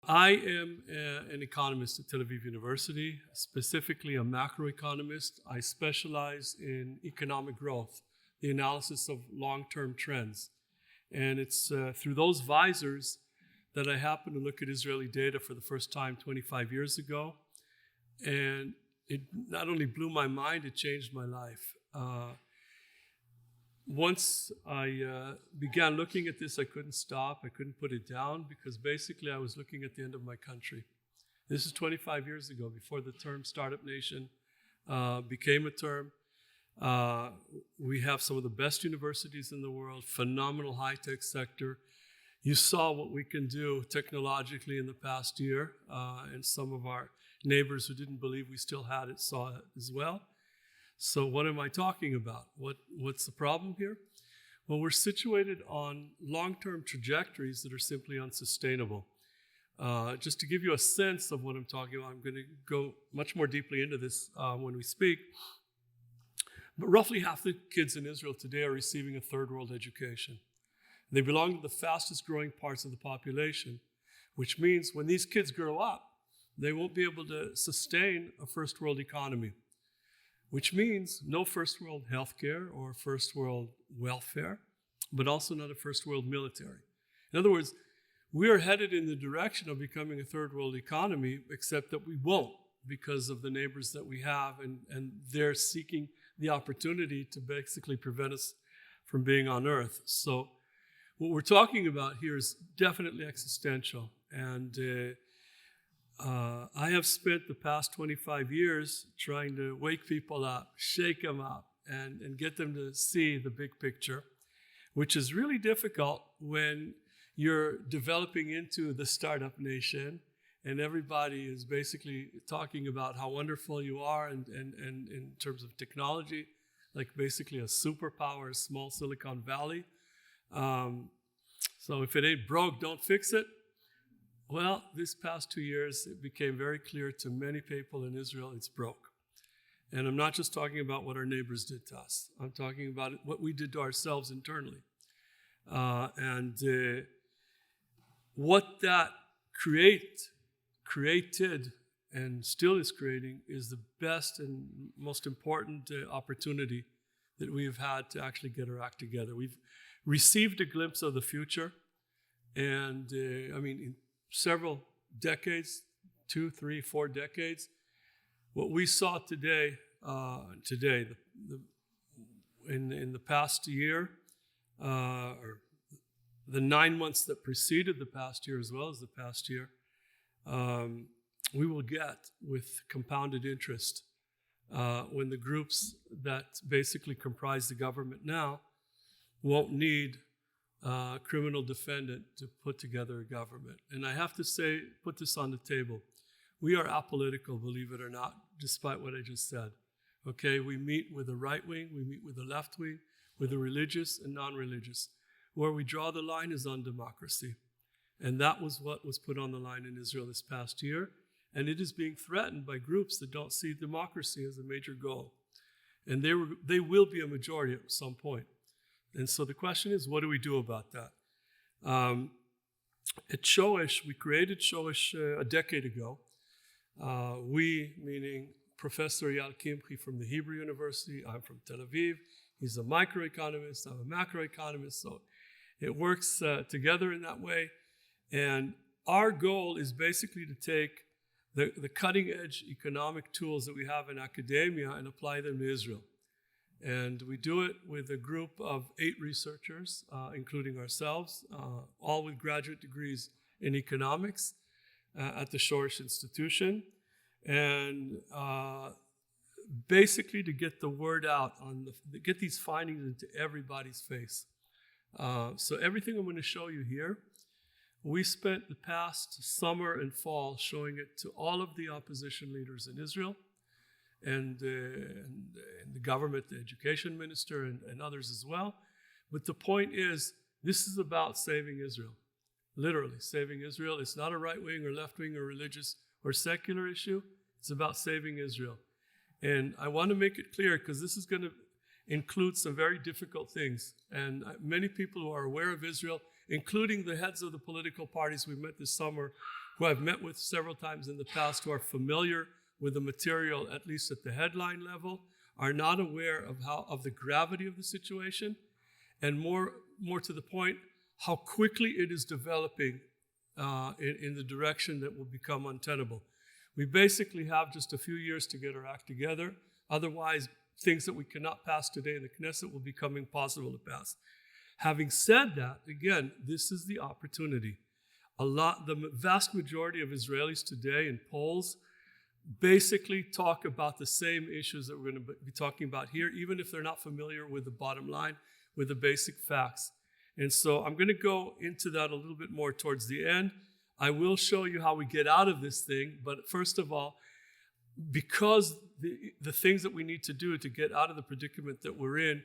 I am an economist at Tel Aviv University, specifically a macroeconomist. I specialize in economic growth, the analysis of long-term trends. And it's through those visors that I happen to look at Israeli data for the first time 25 years ago. And it not only blew my mind, it changed my life. Once I began looking at this, I couldn't stop. I couldn't put it down because basically I was looking at the end of my country. This is 25 years ago, before the term Startup Nation became a term. We have some of the best universities in the world, phenomenal high-tech sector. You saw what we can do technologically in the past year, and some of our neighbors who didn't believe we still had it saw it as well. So what am I talking about? What's the problem here? Well, we're situated on long-term trajectories that are simply unsustainable. Just to give you a sense of what I'm talking about, I'm going to go much more deeply into this when we speak. But roughly half the kids in Israel today are receiving a third world education. They belong to the fastest growing parts of the population, which means when these kids grow up, they won't be able to sustain a first world economy, which means no first world healthcare or first world welfare, but also not a first world military. In other words, we are headed in the direction of becoming a third world economy, except that we won't because of the neighbors that we have, and they're seeking the opportunity to basically prevent us from being on Earth. So what we're talking about here is definitely existential. And I have spent the past 25 years trying to wake people up, shake them up, and get them to see the big picture, which is really difficult when you're developing into the startup nation and everybody is basically talking about how wonderful you are and in terms of technology, like basically a superpower, a small Silicon Valley. So if it ain't broke, don't fix it. Well, this past 2 years, it became very clear to many people in Israel it's broke. And I'm not just talking about what our neighbors did to us. I'm talking about what we did to ourselves internally. What that created and still is creating is the best and most important opportunity that we've had to actually get our act together. We've received a glimpse of the future. And in several decades, 2, 3, 4 decades, what we saw today, in the past year, or the 9 months that preceded the past year as well as the past year, we will get with compounded interest when the groups that basically comprise the government now won't need criminal defendant to put together a government. And I have to say, put this on the table. We are apolitical, believe it or not, despite what I just said. Okay, we meet with the right wing, we meet with the left wing, with the religious and non-religious. Where we draw the line is on democracy. And that was what was put on the line in Israel this past year. And it is being threatened by groups that don't see democracy as a major goal. And they will be a majority at some point. And so the question is, what do we do about that? At Shoresh, we created Shoresh a decade ago. We, meaning Professor Eyal Kimchi from the Hebrew University, I'm from Tel Aviv. He's a microeconomist, I'm a macroeconomist, so it works together in that way. And our goal is basically to take the cutting-edge economic tools that we have in academia and apply them to Israel. And we do it with a group of 8 researchers, including ourselves, all with graduate degrees in economics at the Shoresh Institution. And basically to get the word out, get these findings into everybody's face. So everything I'm going to show you here, we spent the past summer and fall showing it to all of the opposition leaders in Israel, and the government, the education minister, and others as well. But the point is, this is about saving Israel, literally saving Israel. It's not a right-wing or left-wing or religious or secular issue. It's about saving Israel. And I want to make it clear, because this is going to include some very difficult things. And many people who are aware of Israel, including the heads of the political parties we met this summer, who I've met with several times in the past, who are familiar with the material, at least at the headline level, are not aware of the gravity of the situation, and more to the point, how quickly it is developing in the direction that will become untenable. We basically have just a few years to get our act together. Otherwise, things that we cannot pass today in the Knesset will become impossible to pass. Having said that, again, this is the opportunity. The vast majority of Israelis today in polls basically talk about the same issues that we're going to be talking about here, even if they're not familiar with the bottom line, with the basic facts. And so I'm going to go into that a little bit more towards the end. I will show you how we get out of this thing, but first of all, because the things that we need to do to get out of the predicament that we're in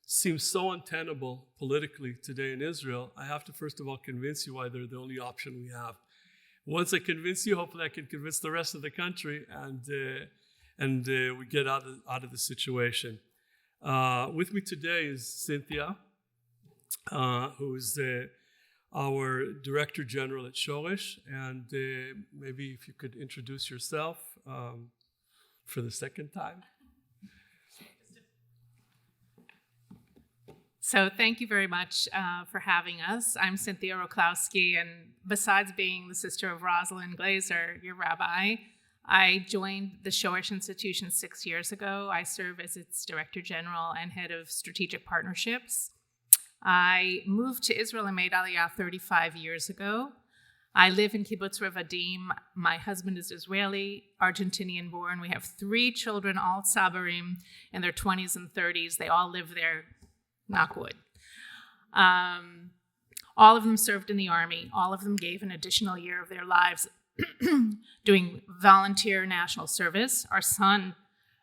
seem so untenable politically today in Israel, I have to first of all convince you why they're the only option we have. Once I convince you, hopefully I can convince the rest of the country, and we get out of the situation. With me today is Cynthia, who is our Director General at Shoresh, and maybe if you could introduce yourself for the second time. So thank you very much for having us. I'm Cynthia Roklowski, and besides being the sister of Rosalind Glazer, your rabbi, I joined the Shoresh Institution 6 years ago. I serve as its Director General and Head of Strategic Partnerships. I moved to Israel and made Aliyah 35 years ago. I live in Kibbutz Revadim. My husband is Israeli, Argentinian born. We have 3 children, all tzabarim, in their 20s and 30s. They all live there. Knock wood. All of them served in the army. All of them gave an additional year of their lives doing volunteer national service. Our son,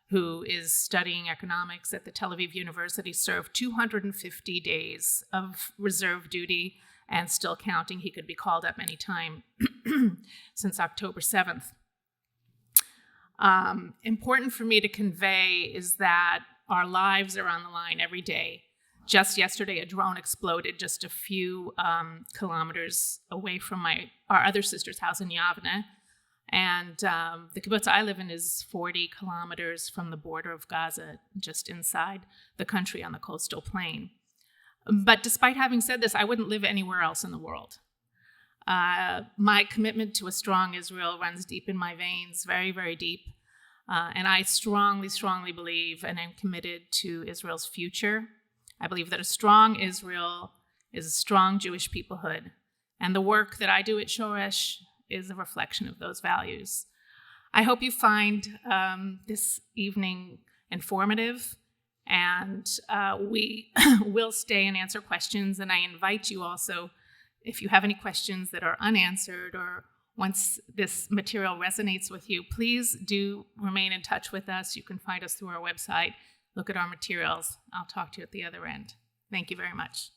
who is studying economics at the Tel Aviv University, served 250 days of reserve duty and still counting. He could be called up any time since October 7th. Important for me to convey is that our lives are on the line every day. Just yesterday, a drone exploded just a few kilometers away from our other sister's house in Yavne. And the kibbutz I live in is 40 kilometers from the border of Gaza, just inside the country on the coastal plain. But despite having said this, I wouldn't live anywhere else in the world. My commitment to a strong Israel runs deep in my veins, very, very deep. And I strongly, strongly believe and am committed to Israel's future. I believe that a strong Israel is a strong Jewish peoplehood, and the work that I do at Shoresh is a reflection of those values. I hope you find this evening informative, and we will stay and answer questions, and I invite you also, if you have any questions that are unanswered or once this material resonates with you, please do remain in touch with us. You can find us through our website. Look at our materials. I'll talk to you at the other end. Thank you very much.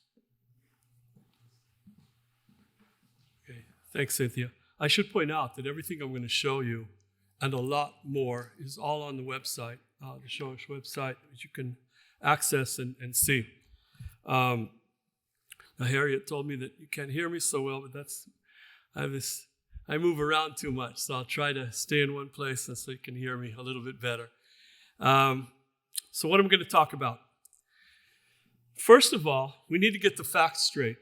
Okay, thanks, Cynthia. I should point out that everything I'm going to show you and a lot more is all on the website, the Shoresh website, which you can access and see. Now, Harriet told me that you can't hear me so well, but I move around too much, so I'll try to stay in one place so you can hear me a little bit better. So what I'm going to talk about. First of all, we need to get the facts straight.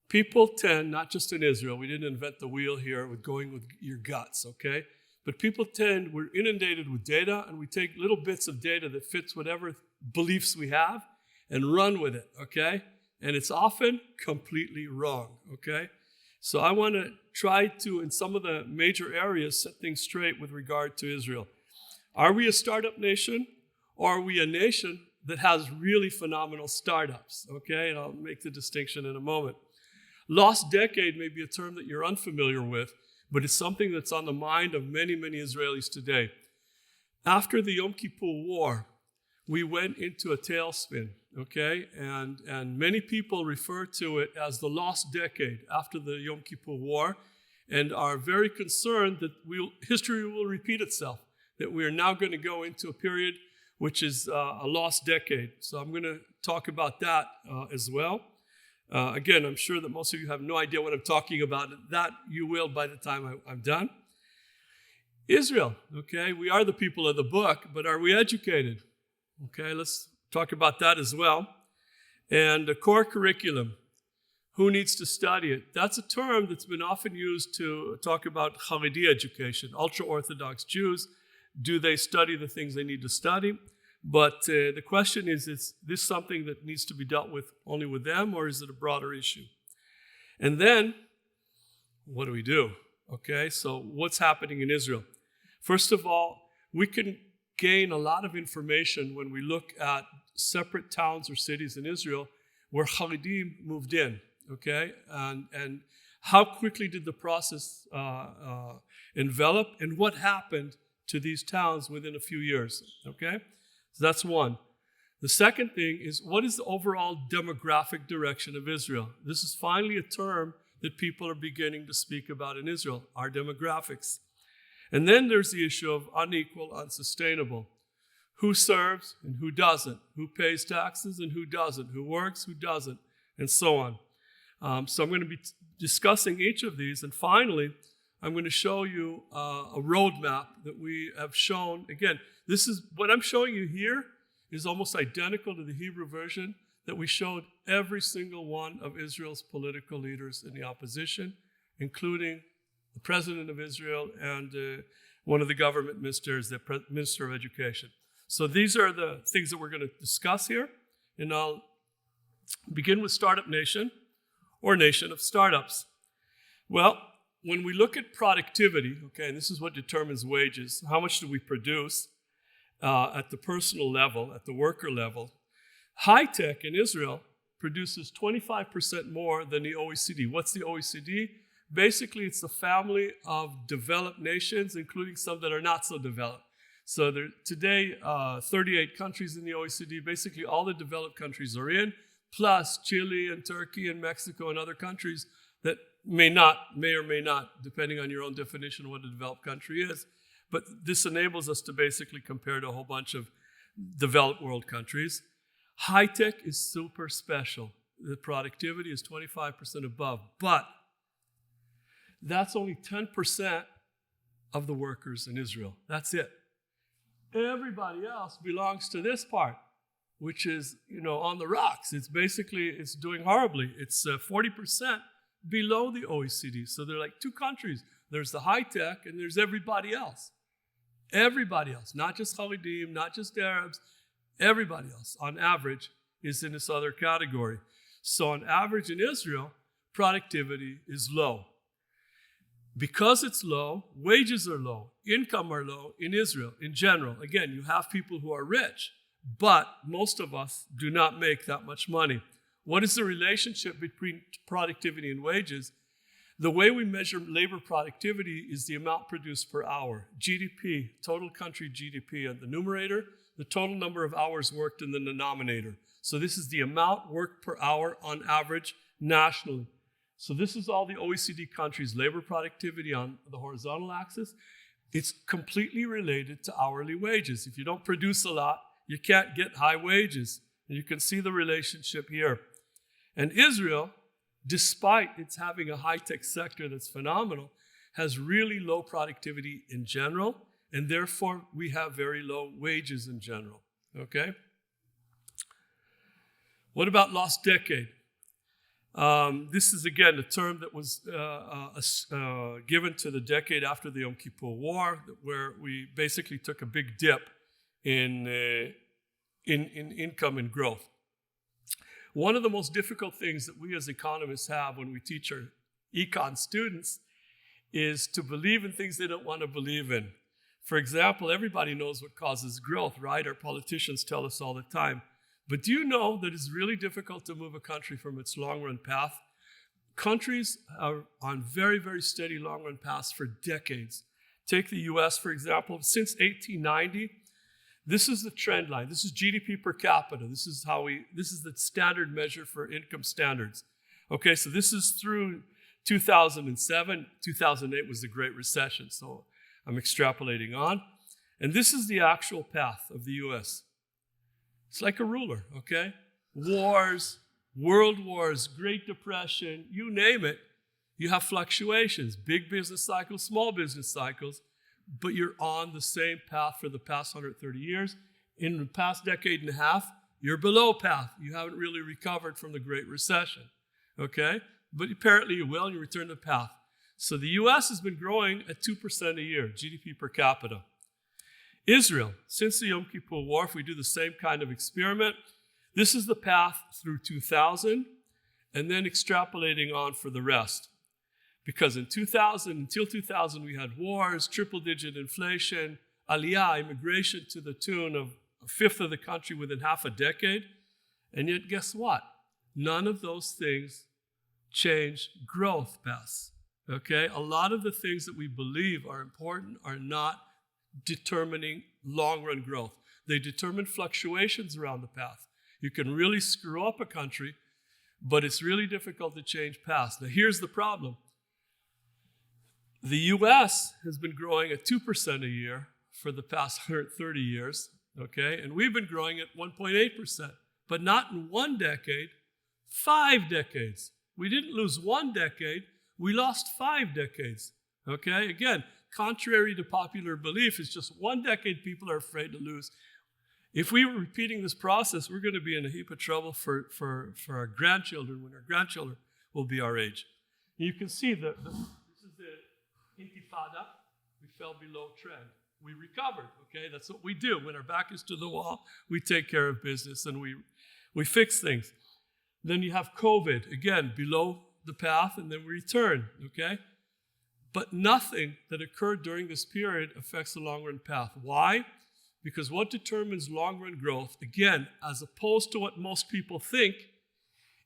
People tend, not just in Israel, we didn't invent the wheel here with going with your guts, okay? But people tend, we're inundated with data, and we take little bits of data that fits whatever beliefs we have and run with it, okay? And it's often completely wrong, okay? So I want to try to, in some of the major areas, set things straight with regard to Israel. Are we a startup nation? Or are we a nation that has really phenomenal startups? Okay, and I'll make the distinction in a moment. Lost decade may be a term that you're unfamiliar with, but it's something that's on the mind of many, many Israelis today. After the Yom Kippur War, we went into a tailspin, okay? And many people refer to it as the lost decade after the Yom Kippur War and are very concerned that history will repeat itself, that we are now going to go into a period which is a lost decade. So I'm going to talk about that as well. Again, I'm sure that most of you have no idea what I'm talking about. That you will by the time I'm done. Israel, okay? We are the people of the book, but are we educated? Okay, let's talk about that as well. And the core curriculum. Who needs to study it? That's a term that's been often used to talk about Haredi education, ultra-Orthodox Jews. Do they study the things they need to study? But the question is this something that needs to be dealt with only with them, or is it a broader issue? And then, what do we do? Okay, so what's happening in Israel? First of all, we can gain a lot of information when we look at separate towns or cities in Israel where Haredim moved in. Okay, and how quickly did the process envelop, and what happened to these towns within a few years? Okay, so that's one. The second thing is, what is the overall demographic direction of Israel? This is finally a term that people are beginning to speak about in Israel, our demographics. And then there's the issue of unequal, unsustainable. Who serves and who doesn't? Who pays taxes and who doesn't? Who works, who doesn't? And so on. So I'm going to be discussing each of these. And finally, I'm going to show you a roadmap that we have shown. Again, this is what I'm showing you here is almost identical to the Hebrew version that we showed every single one of Israel's political leaders in the opposition, including the president of Israel and one of the government ministers, the Minister of Education. So these are the things that we're going to discuss here. And I'll begin with Startup Nation, or nation of startups. Well, when we look at productivity, okay, and this is what determines wages, how much do we produce at the personal level, at the worker level? High tech in Israel produces 25% more than the OECD. What's the OECD? Basically, it's the family of developed nations, including some that are not so developed. So there, today, 38 countries in the OECD, basically all the developed countries are in, plus Chile and Turkey and Mexico and other countries that may or may not, depending on your own definition of what a developed country is. But this enables us to basically compare to a whole bunch of developed world countries. High tech is super special. The productivity is 25% above, but that's only 10% of the workers in Israel. That's it. Everybody else belongs to this part, which is, on the rocks. It's doing horribly. It's 40% below the OECD. So they're like two countries. There's the high tech and there's everybody else. Everybody else, not just Haredim, not just Arabs, everybody else on average is in this other category. So on average in Israel, productivity is low. Because it's low, wages are low, income are low in Israel in general. Again, you have people who are rich, but most of us do not make that much money. What is the relationship between productivity and wages? The way we measure labor productivity is the amount produced per hour. GDP, total country GDP on the numerator, the total number of hours worked in the denominator. So this is the amount worked per hour on average nationally. So this is all the OECD countries' labor productivity on the horizontal axis. It's completely related to hourly wages. If you don't produce a lot, you can't get high wages. And you can see the relationship here. And Israel, despite its having a high-tech sector that's phenomenal, has really low productivity in general, and therefore we have very low wages in general. Okay? What about lost decade? This is, again, a term that was given to the decade after the Yom Kippur War, where we basically took a big dip in income and growth. One of the most difficult things that we as economists have when we teach our econ students is to believe in things they don't want to believe in. For example, everybody knows what causes growth, right? Our politicians tell us all the time. But do you know that it's really difficult to move a country from its long-run path? Countries are on very, very steady long-run paths for decades. Take the US, for example. Since 1890, this is the trend line. This is GDP per capita. This is the standard measure for income standards. Okay, so this is through 2007. 2008 was the Great Recession, so I'm extrapolating on. And this is the actual path of the US. It's like a ruler, okay? Wars, World wars, Great Depression, you name it, you have fluctuations, big business cycles, small business cycles, but you're on the same path for the past 130 years. In the past decade and a half, you're below path. You haven't really recovered from the Great Recession, okay? But apparently you will, and you return to path. So the U.S. has been growing at 2% a year, GDP per capita. Israel, since the Yom Kippur War, if we do the same kind of experiment, this is the path through 2000, and then extrapolating on for the rest. Because in 2000, until 2000, we had wars, triple-digit inflation, aliyah, immigration to the tune of a fifth of the country within half a decade. And yet, guess what? None of those things change growth paths. Okay? A lot of the things that we believe are important are not determining long-run growth. They determine fluctuations around the path. You can really screw up a country, but it's really difficult to change paths. Now, here's the problem. The U.S. has been growing at 2% a year for the past 130 years, okay? And we've been growing at 1.8%, but not in one decade, 5 decades. We didn't lose one decade, we lost 5 decades, okay? Again, contrary to popular belief, it's just one decade people are afraid to lose. If we were repeating this process, we're going to be in a heap of trouble for our grandchildren when our grandchildren will be our age. And you can see this is the Intifada. We fell below trend. We recovered, okay? That's what we do. When our back is to the wall, we take care of business and we fix things. Then you have COVID, again, below the path, and then we return, okay? But nothing that occurred during this period affects the long-run path. Why? Because what determines long-run growth, again, as opposed to what most people think,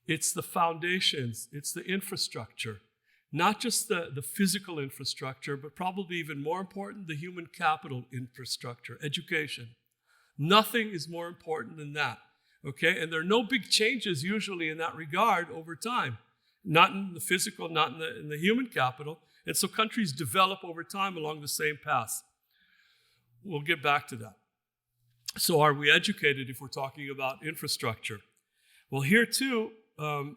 it's the foundations, it's the infrastructure. Not just the physical infrastructure, but probably even more important, the human capital infrastructure, education. Nothing is more important than that, okay? And there are no big changes usually in that regard over time. Not in the physical, not in the human capital. And so countries develop over time along the same path. We'll get back to that. So are we educated if we're talking about infrastructure? Well, here too,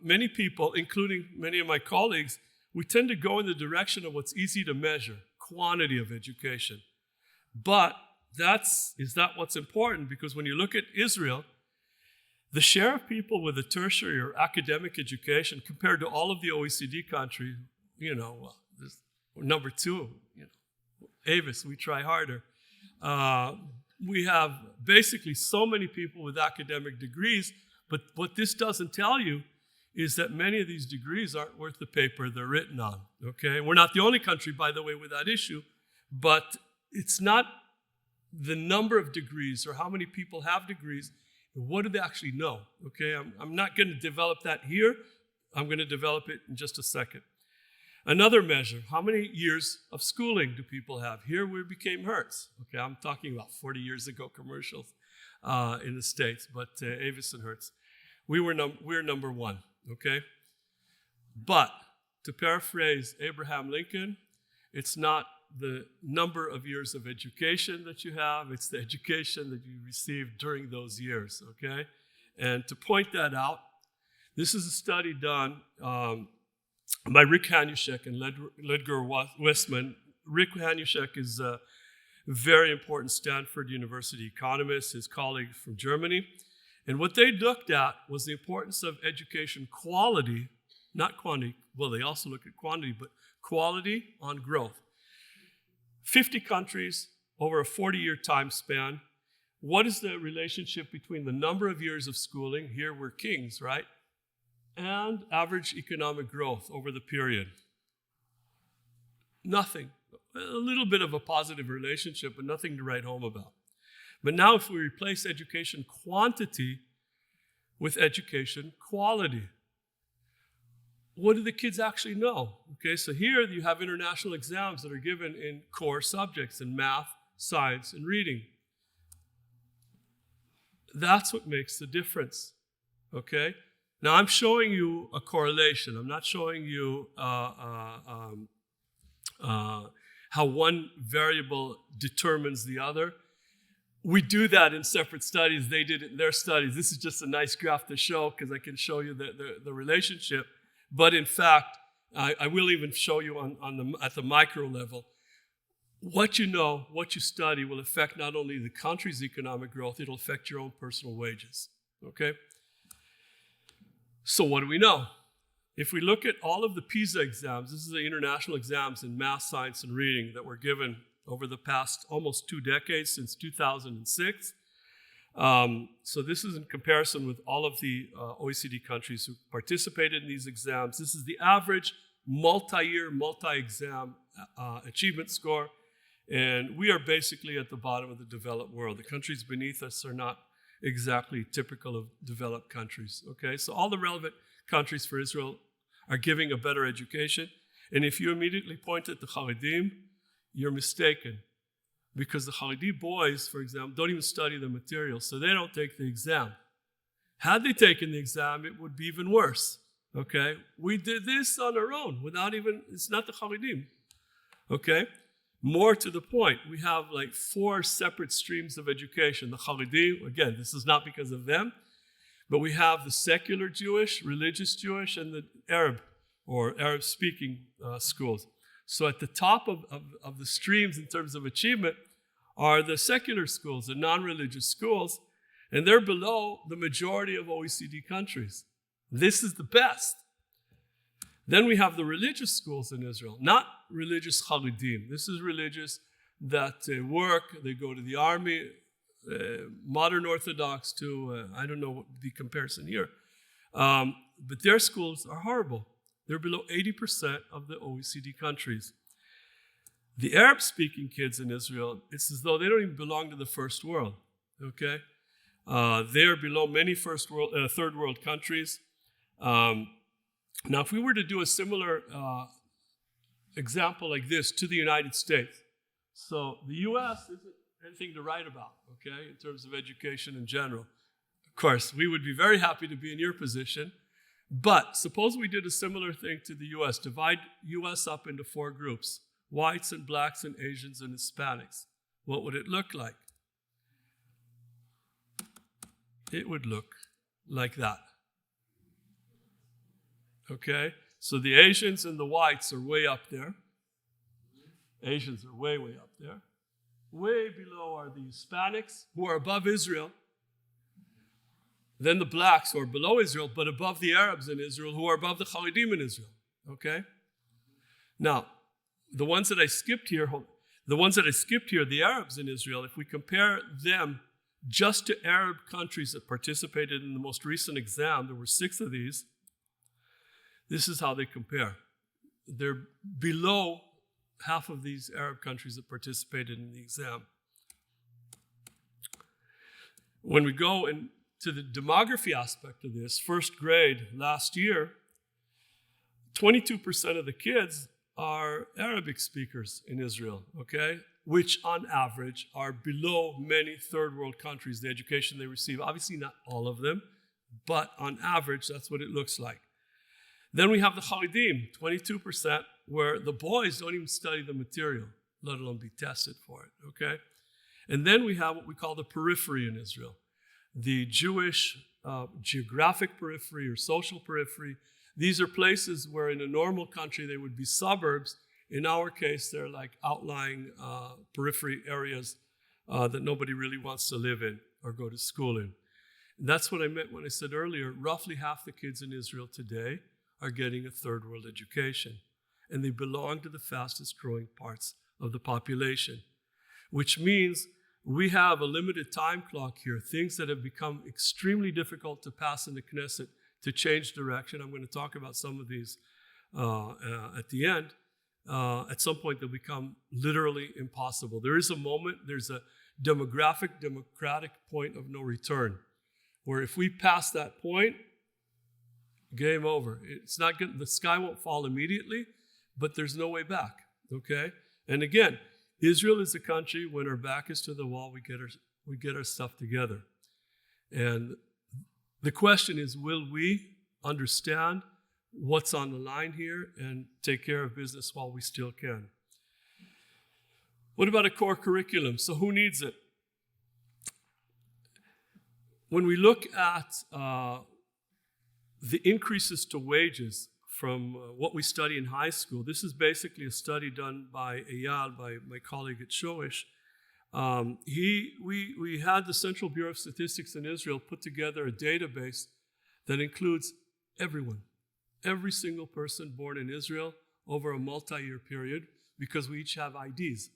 many people, including many of my colleagues, we tend to go in the direction of what's easy to measure, quantity of education. But is that what's important? Because when you look at Israel, the share of people with a tertiary or academic education compared to all of the OECD countries, number 2, Avis, we try harder. We have basically so many people with academic degrees, but what this doesn't tell you is that many of these degrees aren't worth the paper they're written on, okay? We're not the only country, by the way, with that issue, but it's not the number of degrees or how many people have degrees. What do they actually know, okay? I'm not going to develop that here. I'm going to develop it in just a second. Another measure, how many years of schooling do people have? Here we became Hertz, okay? I'm talking about 40 years ago commercials in the States, but Avis and Hertz. We're number 1, okay? But to paraphrase Abraham Lincoln, it's not the number of years of education that you have, it's the education that you received during those years, okay? And to point that out, this is a study done by Rick Hanushek and Ledger Westman. Rick Hanushek is a very important Stanford University economist, his colleague from Germany. And what they looked at was the importance of education quality, not quantity. Well, they also look at quantity, but quality on growth. 50 countries over a 40-year time span. What is the relationship between the number of years of schooling, here we're kings, right, and average economic growth over the period? Nothing. A little bit of a positive relationship, but nothing to write home about. But now if we replace education quantity with education quality, what do the kids actually know? Okay, so here you have international exams that are given in core subjects in math, science, and reading. That's what makes the difference, okay? Now I'm showing you a correlation. I'm not showing you how one variable determines the other. we do that in separate studies. They did it in their studies. This is just a nice graph to show because I can show you the relationship. But in fact, I will even show you at the micro level. What you know, what you study will affect not only the country's economic growth, it'll affect your own personal wages, okay? So what do we know? If we look at all of the PISA exams, this is the international exams in math, science, and reading that were given over the past almost 2 decades, since 2006. So this is in comparison with all of the OECD countries who participated in these exams. This is the average multi-year, multi-exam achievement score. And we are basically at the bottom of the developed world. The countries beneath us are not exactly typical of developed countries, okay? So all the relevant countries for Israel are giving a better education. And if you immediately point at the Haredim, you're mistaken. Because the Haredi boys, for example, don't even study the material, so they don't take the exam. Had they taken the exam, it would be even worse, okay? We did this on our own, it's not the Haredim, okay? More to the point, we have like 4 separate streams of education. The Haredi, again, this is not because of them, but we have the secular Jewish, religious Jewish, and the Arab or Arab-speaking schools. So at the top of the streams in terms of achievement are the secular schools, the non-religious schools, and they're below the majority of OECD countries. This is the best. Then we have the religious schools in Israel, not religious Haredim. This is religious that work, they go to the army, modern Orthodox to, I don't know what the comparison here. But their schools are horrible. They're below 80% of the OECD countries. The Arab-speaking kids in Israel, it's as though they don't even belong to the first world, okay? They're below many third world countries. Now, if we were to do a similar example like this to the United States, so the U.S. isn't anything to write about, okay, in terms of education in general. Of course, we would be very happy to be in your position, but suppose we did a similar thing to the U.S., divide U.S. up into 4 groups, whites and blacks and Asians and Hispanics. What would it look like? It would look like that. Okay, so the Asians and the whites are way up there. Asians are way, way up there. Way below are the Hispanics, who are above Israel. Then the blacks, who are below Israel, but above the Arabs in Israel, who are above the Haredim in Israel. Okay? Now, the ones that I skipped here, the Arabs in Israel, if we compare them just to Arab countries that participated in the most recent exam, there were 6 of these. This is how they compare. They're below half of these Arab countries that participated in the exam. When we go into the demography aspect of this, first grade last year, 22% of the kids are Arabic speakers in Israel, okay? Which on average are below many third world countries, the education they receive. Obviously not all of them, but on average, that's what it looks like. Then we have the Haredim, 22%, where the boys don't even study the material, let alone be tested for it, okay? And then we have what we call the periphery in Israel, the Jewish geographic periphery or social periphery. These are places where in a normal country they would be suburbs. In our case, they're like outlying periphery areas that nobody really wants to live in or go to school in. And that's what I meant when I said earlier, roughly half the kids in Israel today are getting a third world education. And they belong to the fastest growing parts of the population, which means we have a limited time clock here, things that have become extremely difficult to pass in the Knesset to change direction. I'm going to talk about some of these at the end. At some point, they'll become literally impossible. There is a moment, there's a democratic point of no return, where if we pass that point, game over. It's not good. The sky won't fall immediately, but there's no way back, okay? And again, Israel is a country, when our back is to the wall, we get our stuff together. And the question is, will we understand what's on the line here and take care of business while we still can? What about a core curriculum? So who needs it? when we look at the increases to wages from what we study in high school, this is basically a study done by Eyal, by my colleague at Shoresh. We had the Central Bureau of Statistics in Israel put together a database that includes everyone, every single person born in Israel over a multi-year period, because we each have IDs.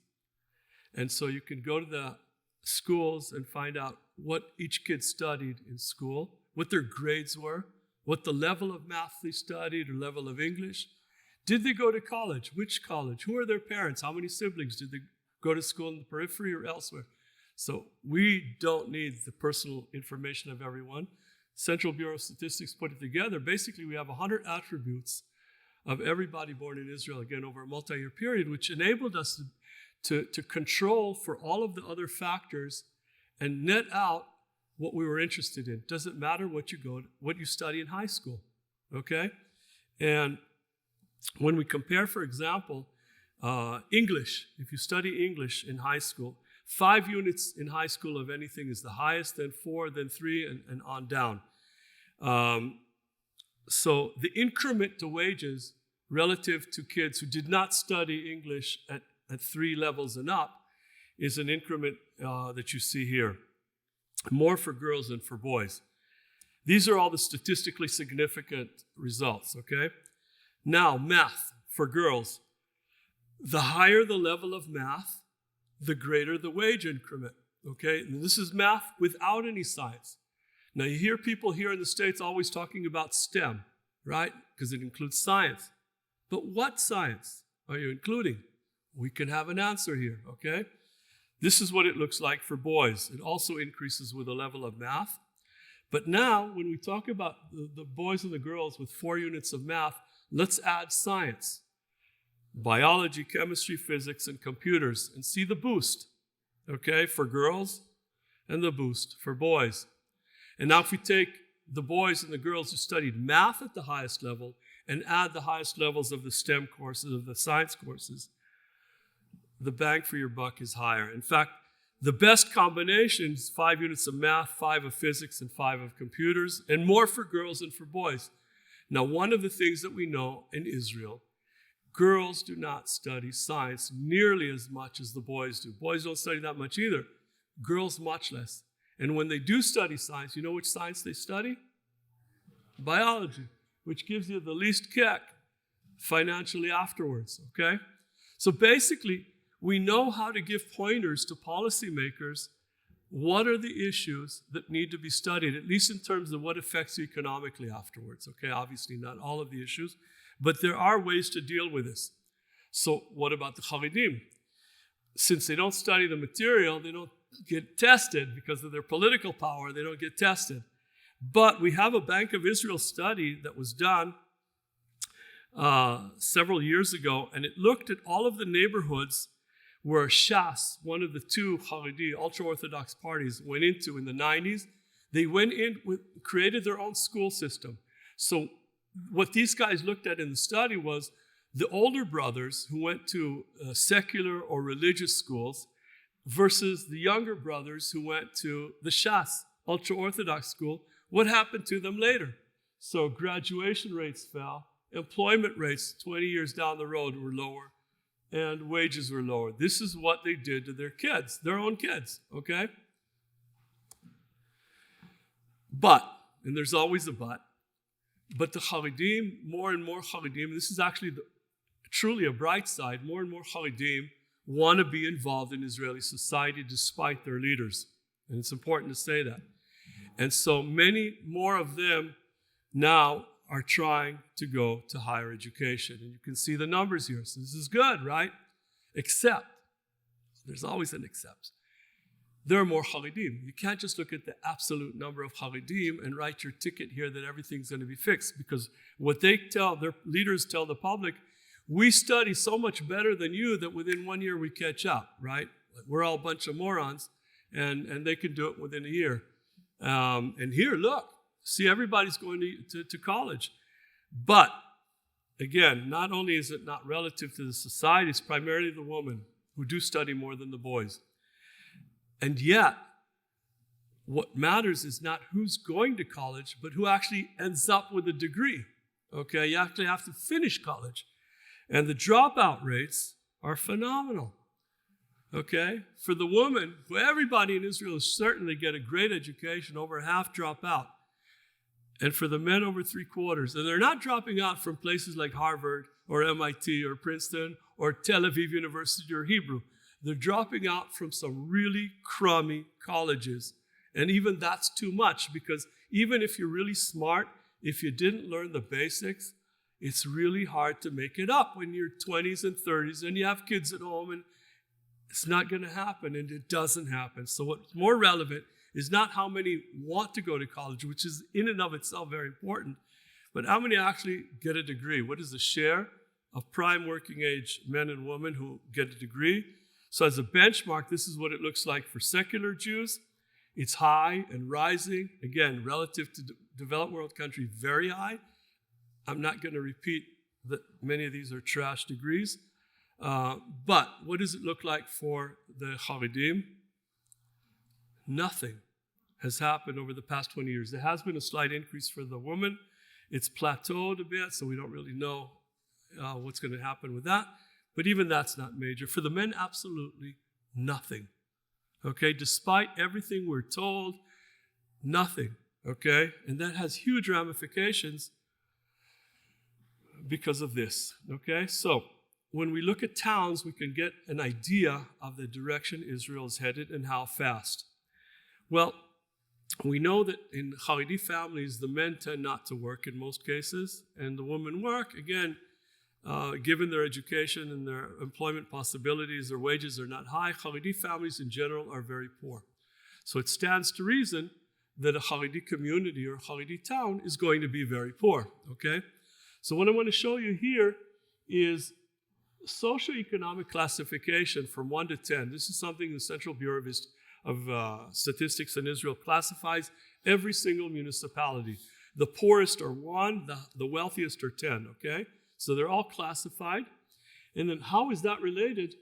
And so you can go to the schools and find out what each kid studied in school, what their grades were, what the level of math they studied or level of English. Did they go to college? Which college? Who are their parents? How many siblings? Did they go to school in the periphery or elsewhere? So we don't need the personal information of everyone. Central Bureau of Statistics put it together. Basically, we have 100 attributes of everybody born in Israel, again, over a multi-year period, which enabled us to control for all of the other factors and net out what we were interested in. Doesn't matter what you study in high school, okay? And when we compare, for example, English, if you study English in high school, 5 units in high school of anything is the highest, then 4, then 3, and on down. So the increment to wages relative to kids who did not study English at 3 levels and up is an increment that you see here. More for girls than for boys. These are all the statistically significant results, okay? Now, math for girls. The higher the level of math, the greater the wage increment, okay? And this is math without any science. Now, you hear people here in the States always talking about STEM, right? Because it includes science. But what science are you including? We can have an answer here, okay? This is what it looks like for boys. It also increases with a level of math. But now, when we talk about the boys and the girls with 4 units of math, let's add science. Biology, chemistry, physics, and computers. And see the boost, okay, for girls and the boost for boys. And now if we take the boys and the girls who studied math at the highest level and add the highest levels of the STEM courses, of the science courses, the bang for your buck is higher. In fact, the best combination is 5 units of math, 5 of physics, and 5 of computers, and more for girls than for boys. Now, one of the things that we know in Israel, girls do not study science nearly as much as the boys do. Boys don't study that much either. Girls much less. And when they do study science, you know which science they study? Biology, which gives you the least kick financially afterwards, okay? So basically, we know how to give pointers to policymakers. What are the issues that need to be studied, at least in terms of what affects you economically afterwards, okay? Obviously, not all of the issues, but there are ways to deal with this. So what about the Haredim? Since they don't study the material, they don't get tested because of their political power. They don't get tested. But we have a Bank of Israel study that was done several years ago, and it looked at all of the neighborhoods where Shas, one of the 2 Haredi, ultra-Orthodox parties, went into in the 90s. They went in, created their own school system. So what these guys looked at in the study was the older brothers who went to secular or religious schools versus the younger brothers who went to the Shas, ultra-Orthodox school. What happened to them later? So graduation rates fell, employment rates 20 years down the road were lower, and wages were lower. This is what they did to their kids, their own kids, okay? But, and there's always a but the Haredim, more and more Haredim, this is actually truly a bright side, more and more Haredim want to be involved in Israeli society despite their leaders. And it's important to say that. And so many more of them now are trying to go to higher education. And you can see the numbers here. So this is good, right? Except, there's always an except. There are more Haredim. You can't just look at the absolute number of Haredim and write your ticket here that everything's going to be fixed, because what they tell, their leaders tell the public, we study so much better than you that within 1 year we catch up, right? We're all a bunch of morons, and they can do it within a year. And here, look, see, everybody's going to college. But, again, not only is it not relative to the society, it's primarily the women who do study more than the boys. And yet, what matters is not who's going to college, but who actually ends up with a degree. Okay, you actually have to finish college. And the dropout rates are phenomenal. Okay, for the woman, everybody in Israel certainly get a great education, over half drop out. And for the men, over 3/4. And they're not dropping out from places like Harvard or MIT or Princeton or Tel Aviv University or Hebrew. They're dropping out from some really crummy colleges. And even that's too much, because even if you're really smart, if you didn't learn the basics, it's really hard to make it up when you're 20s and 30s and you have kids at home, and it's not going to happen, and it doesn't happen. So what's more relevant is not how many want to go to college, which is in and of itself very important, but how many actually get a degree. What is the share of prime working age men and women who get a degree? So as a benchmark, this is what it looks like for secular Jews. It's high and rising. Again, relative to developed world country, very high. I'm not going to repeat that many of these are trash degrees. But what does it look like for the Haredim? Nothing has happened over the past 20 years. There has been a slight increase for the woman. It's plateaued a bit, so we don't really know what's going to happen with that. But even that's not major. For the men, absolutely nothing. Okay, despite everything we're told, nothing. Okay, and that has huge ramifications because of this. Okay, so when we look at towns, we can get an idea of the direction Israel is headed and how fast. Well, we know that in Haredi families, the men tend not to work in most cases, and the women work. Again, given their education and their employment possibilities, their wages are not high. Haredi families in general are very poor. So it stands to reason that a Haredi community or a Haredi town is going to be very poor, okay? So what I want to show you here is socioeconomic classification from 1 to 10. This is something the Central Bureau of Statistics in Israel classifies every single municipality. The poorest are 1, the wealthiest are 10, okay? So they're all classified. And then how is that related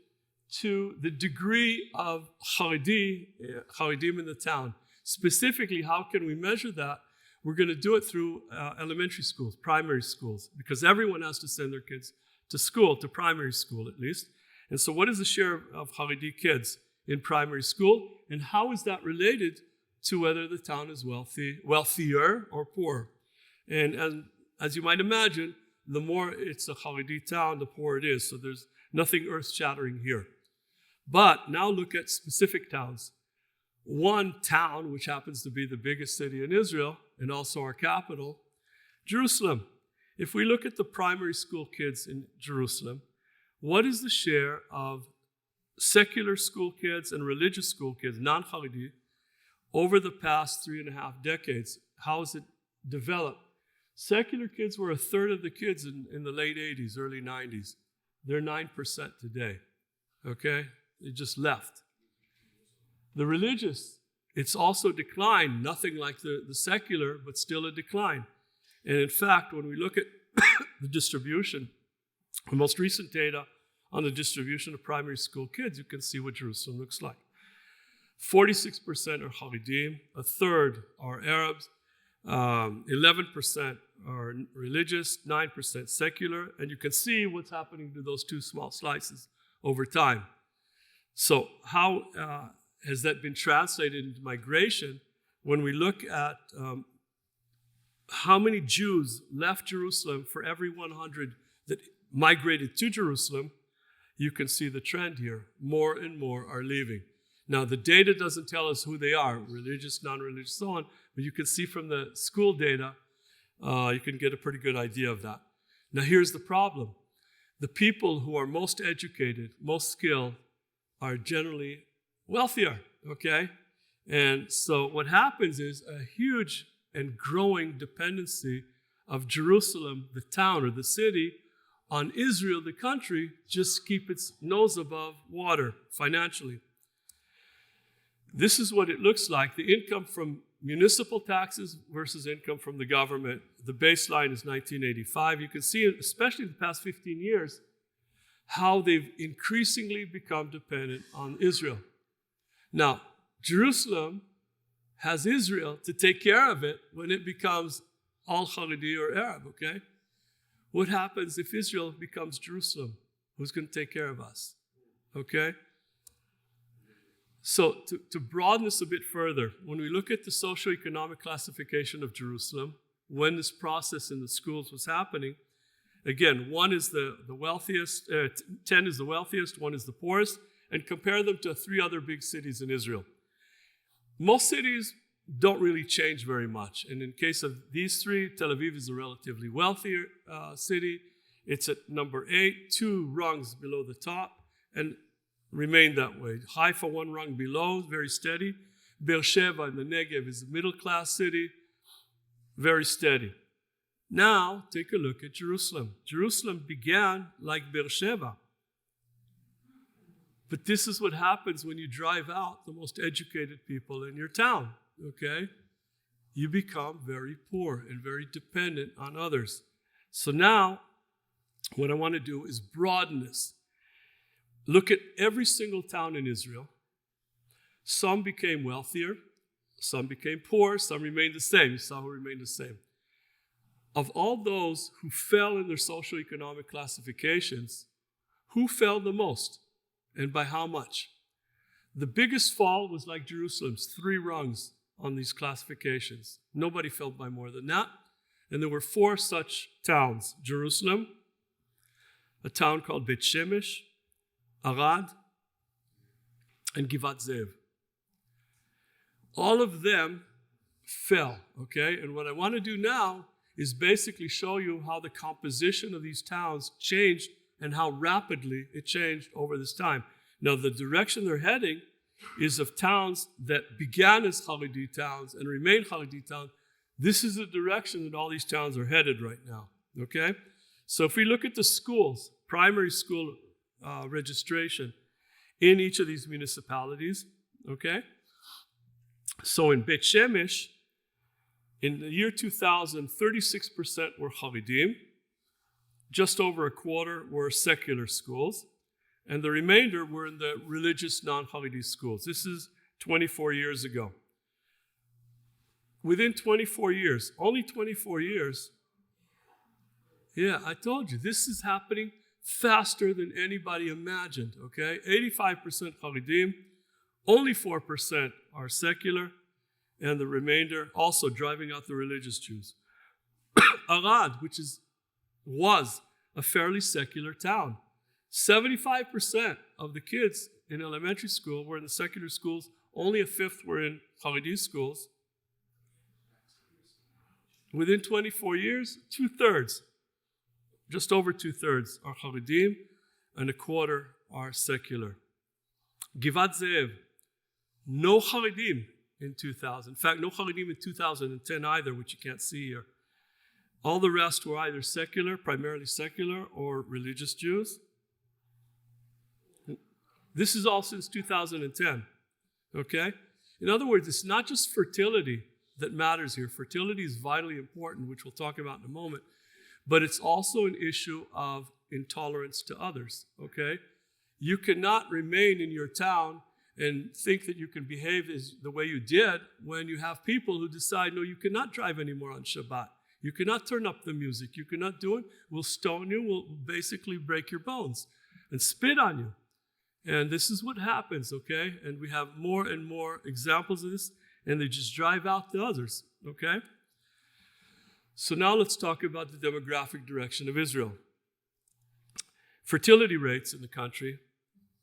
to the degree of Haredim in the town? Specifically, how can we measure that? We're going to do it through elementary schools, primary schools, because everyone has to send their kids to school, to primary school at least. And so what is the share of Haredi kids in primary school? And how is that related to whether the town is wealthier or poor? And as you might imagine, the more it's a Haredi town, the poorer it is. So there's nothing earth-shattering here. But now look at specific towns. One town, which happens to be the biggest city in Israel and also our capital, Jerusalem. If we look at the primary school kids in Jerusalem, what is the share of secular school kids and religious school kids, non-Haredi, over the past 3.5 decades? How has it developed? Secular kids were 1/3 of the kids in the late 80s, early 90s. They're 9% today, okay? They just left. The religious, it's also declined, nothing like the secular, but still a decline. And in fact, when we look at the distribution, the most recent data on the distribution of primary school kids, you can see what Jerusalem looks like. 46% are Haredim, 1/3 are Arabs, 11% are religious, 9% secular, and you can see what's happening to those two small slices over time. So how has that been translated into migration? When we look at how many Jews left Jerusalem for every 100 that migrated to Jerusalem, you can see the trend here. More and more are leaving. Now, the data doesn't tell us who they are, religious, non-religious, so on, but you can see from the school data, you can get a pretty good idea of that. Now, here's the problem. The people who are most educated, most skilled, are generally wealthier, okay? And so what happens is a huge and growing dependency of Jerusalem, the town or the city, on Israel, the country, just keep its nose above water financially. This is what it looks like, the income from municipal taxes versus income from the government. The baseline is 1985. You can see, especially in the past 15 years, how they've increasingly become dependent on Israel. Now, Jerusalem has Israel to take care of it when it becomes all Haredi or Arab, okay? What happens if Israel becomes Jerusalem? Who's going to take care of us? Okay? So to broaden this a bit further, when we look at the socioeconomic classification of Jerusalem, when this process in the schools was happening, again, 1 is the wealthiest, 10 is the wealthiest, 1 is the poorest, and compare them to 3 other big cities in Israel. Most cities don't really change very much. And in case of these 3, Tel Aviv is a relatively wealthier city. It's at number 8, 2 rungs below the top, and remained that way. Haifa, 1 rung below, very steady. Beersheba in the Negev is a middle-class city, very steady. Now, take a look at Jerusalem. Jerusalem began like Beersheba. But this is what happens when you drive out the most educated people in your town, okay? You become very poor and very dependent on others. So now, what I want to do is broaden this. Look at every single town in Israel. Some became wealthier, some became poor, some remained the same, some remained the same. Of all those who fell in their socioeconomic classifications, who fell the most? And by how much? The biggest fall was like Jerusalem's, 3 rungs on these classifications. Nobody fell by more than that. And there were 4 such towns. Jerusalem, a town called Bet Shemesh, Arad, and Givat Zev. All of them fell, okay? And what I want to do now is basically show you how the composition of these towns changed and how rapidly it changed over this time. Now, the direction they're heading is of towns that began as Haredi towns and remain Haredi towns. This is the direction that all these towns are headed right now, okay? So if we look at the schools, primary school registration in each of these municipalities, okay? So in Bet Shemesh, in the year 2000, 36% were Haredim, just over a quarter were secular schools, and the remainder were in the religious non-Haredi schools. This is 24 years ago. Within 24 years, only 24 years, yeah, I told you, this is happening faster than anybody imagined, okay? 85% Haredim, only 4% are secular, and the remainder also driving out the religious Jews. Arad, which was a fairly secular town. 75% of the kids in elementary school were in the secular schools. Only a fifth were in Haredi schools. Within 24 years, 2/3, just over 2/3 are Haredim, and a quarter are secular. Givat Zev, no Haredim in 2000. In fact, no Haredim in 2010 either, which you can't see here. All the rest were either secular, primarily secular, or religious Jews. This is all since 2010, okay? In other words, it's not just fertility that matters here. Fertility is vitally important, which we'll talk about in a moment, but it's also an issue of intolerance to others, okay? You cannot remain in your town and think that you can behave the way you did when you have people who decide, no, you cannot drive anymore on Shabbat. You cannot turn up the music. You cannot do it. We'll stone you. We'll basically break your bones and spit on you. And this is what happens, okay? And we have more and more examples of this, and they just drive out the others, okay? So now let's talk about the demographic direction of Israel. Fertility rates in the country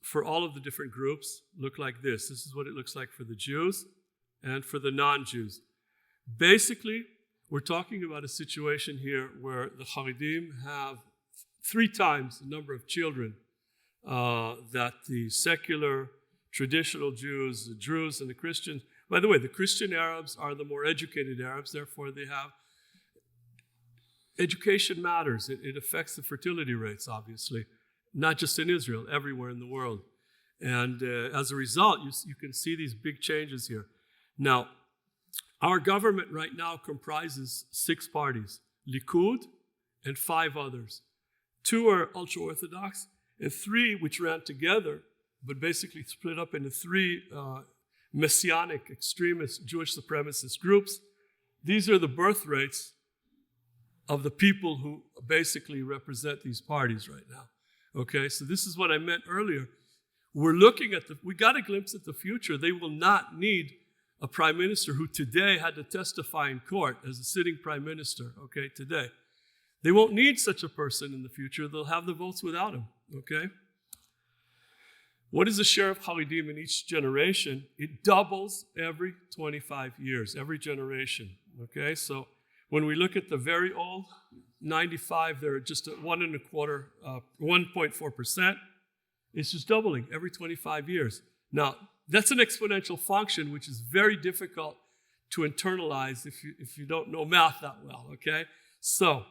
for all of the different groups look like this. This is what it looks like for the Jews and for the non-Jews. Basically, we're talking about a situation here where the Haredim have 3 times the number of children that the secular, traditional Jews, the Druze, and the Christians. By the way, the Christian Arabs are the more educated Arabs, therefore they have education matters. It affects the fertility rates, obviously, not just in Israel, everywhere in the world. And as a result, you can see these big changes here. Now, our government right now comprises 6 parties, Likud and 5 others. 2 are ultra-Orthodox, and 3 which ran together, but basically split up into 3 messianic, extremist, Jewish supremacist groups. These are the birth rates of the people who basically represent these parties right now. Okay, so this is what I meant earlier. We got a glimpse at the future. They will not need a prime minister who today had to testify in court as a sitting prime minister, okay, today. They won't need such a person in the future. They'll have the votes without him, okay? What is the share of Haredim in each generation? It doubles every 25 years, every generation, okay? So when we look at the very old, 95, they're just at 1.4%. It's just doubling every 25 years. Now, that's an exponential function, which is very difficult to internalize if you don't know math that well, okay? So,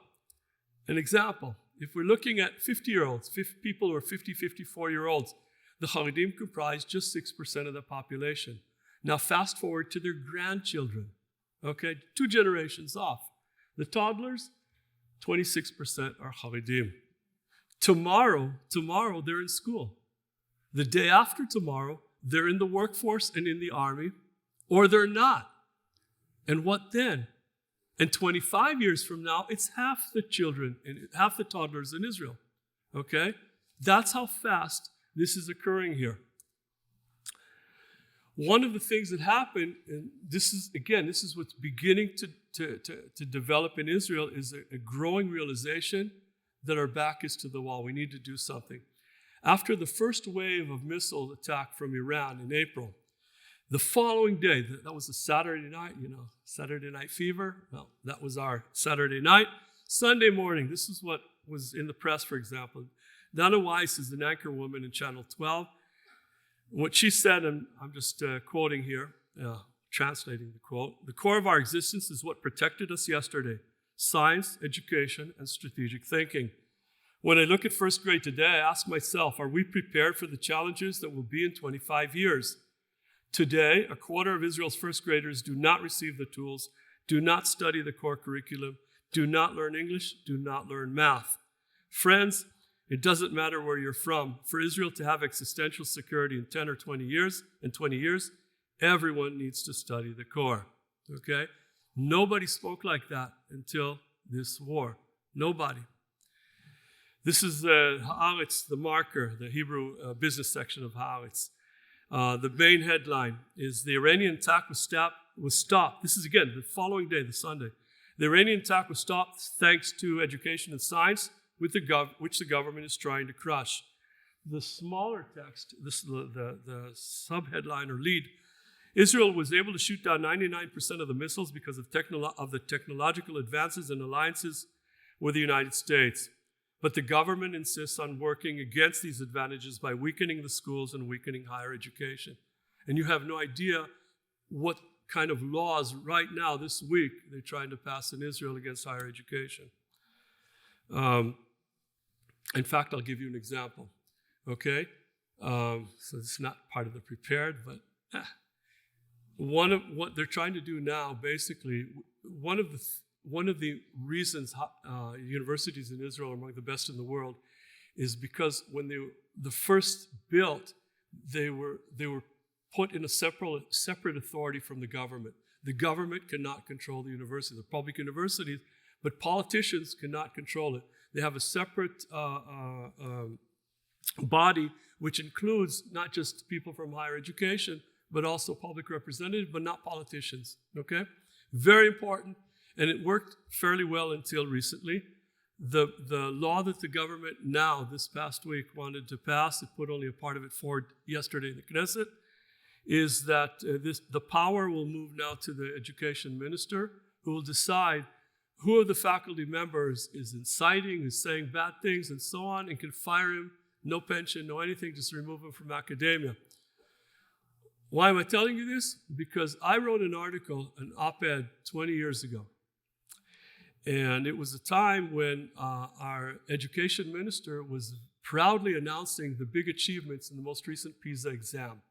an example, if we're looking at 50-year-olds, people who are 50, 54-year-olds, the Haredim comprise just 6% of the population. Now, fast forward to their grandchildren, okay? 2 generations off. The toddlers, 26% are Haredim. Tomorrow, they're in school. The day after tomorrow, they're in the workforce and in the army, or they're not. And what then? And 25 years from now, it's half the children and half the toddlers in Israel. Okay? That's how fast this is occurring here. One of the things that happened, and this is what's beginning to develop in Israel, is a growing realization that our back is to the wall. We need to do something. After the first wave of missile attack from Iran in April, the following day, that was a Saturday night, Saturday Night Fever. Well, that was our Saturday night. Sunday morning, this is what was in the press, for example. Dana Weiss is an anchor woman in Channel 12. What she said, and I'm just quoting here, translating the quote, "The core of our existence is what protected us yesterday: science, education, and strategic thinking. When I look at first grade today, I ask myself, are we prepared for the challenges that will be in 25 years? Today, a quarter of Israel's first graders do not receive the tools, do not study the core curriculum, do not learn English, do not learn math. Friends, it doesn't matter where you're from. For Israel to have existential security in 10 or 20 years, everyone needs to study the core." Okay? Nobody spoke like that until this war. Nobody. This is Haaretz, the marker, the Hebrew business section of Haaretz. The main headline is the Iranian attack was stopped. This is, again, the following day, the Sunday. The Iranian attack was stopped thanks to education and science, which the government is trying to crush. The smaller text, the sub-headline or lead, Israel was able to shoot down 99% of the missiles because of the technological advances and alliances with the United States. But the government insists on working against these advantages by weakening the schools and weakening higher education. And you have no idea what kind of laws right now, this week, they're trying to pass in Israel against higher education. In fact, I'll give you an example, okay? So it's not part of the prepared, but one of what they're trying to do now, basically, one of the reasons universities in Israel are among the best in the world is because when they were first built, they were put in a separate authority from the government. The government cannot control the university, the public universities, but politicians cannot control it. They have a separate body which includes not just people from higher education, but also public representatives, but not politicians, okay? Very important. And it worked fairly well until recently. The law that the government now, this past week, wanted to pass, it put only a part of it forward yesterday in the Knesset, is that the power will move now to the education minister, who will decide who of the faculty members is inciting, is saying bad things, and so on, and can fire him, no pension, no anything, just remove him from academia. Why am I telling you this? Because I wrote an article, an op-ed, 20 years ago. And it was a time when our education minister was proudly announcing the big achievements in the most recent PISA exam.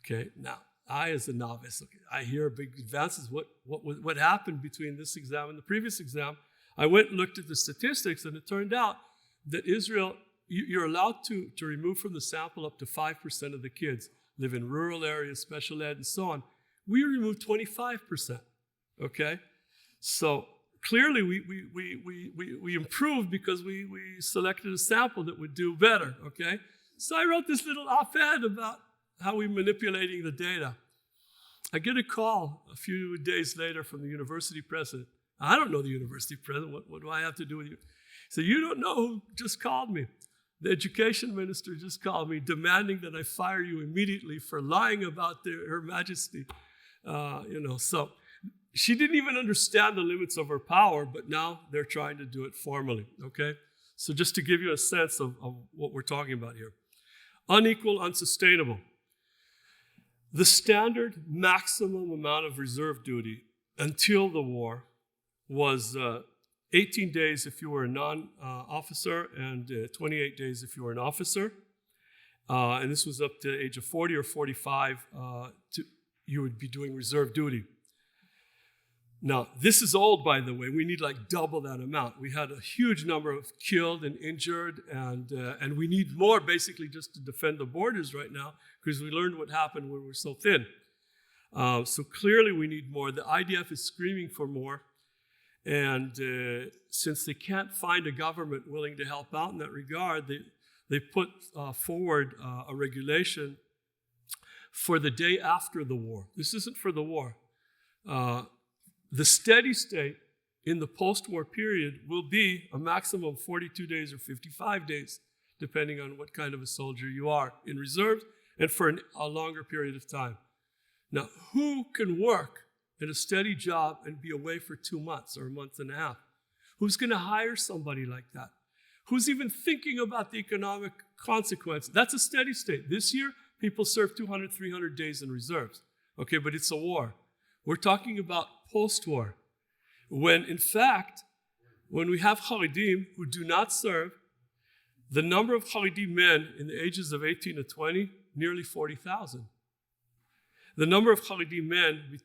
Okay, now, I as a novice, I hear big advances. What happened between this exam and the previous exam? I went and looked at the statistics, and it turned out that Israel, you're allowed to remove from the sample up to 5% of the kids. live in rural areas, special ed, and so on. We removed 25%, okay? So clearly we improved because we selected a sample that would do better, okay? So I wrote this little op-ed about how we're manipulating the data. I get a call a few days later from the university president. I don't know the university president. What do I have to do with you? So you don't know who just called me. The education minister just called me demanding that I fire you immediately for lying about Her Majesty. So she didn't even understand the limits of her power, but now they're trying to do it formally, okay? So just to give you a sense of what we're talking about here. Unequal, unsustainable. The standard maximum amount of reserve duty until the war was 18 days if you were a non-officer and 28 days if you were an officer. And this was up to the age of 40 or 45, you would be doing reserve duty. Now, this is old, by the way. We need like double that amount. We had a huge number of killed and injured, and we need more basically just to defend the borders right now because we learned what happened when we were so thin. So clearly we need more. The IDF is screaming for more. And since they can't find a government willing to help out in that regard, they put forward a regulation for the day after the war. This isn't for the war. The steady state in the post-war period will be a maximum of 42 days or 55 days, depending on what kind of a soldier you are in reserves and for a longer period of time. Now, who can work at a steady job and be away for 2 months or a month and a half? Who's going to hire somebody like that? Who's even thinking about the economic consequences? That's a steady state. This year, people serve 200, 300 days in reserves. Okay, but it's a war. We're talking about post-war, when in fact, when we have Haredim who do not serve, the number of Haredi men in the ages of 18 to 20, nearly 40,000. The number of Haredi men,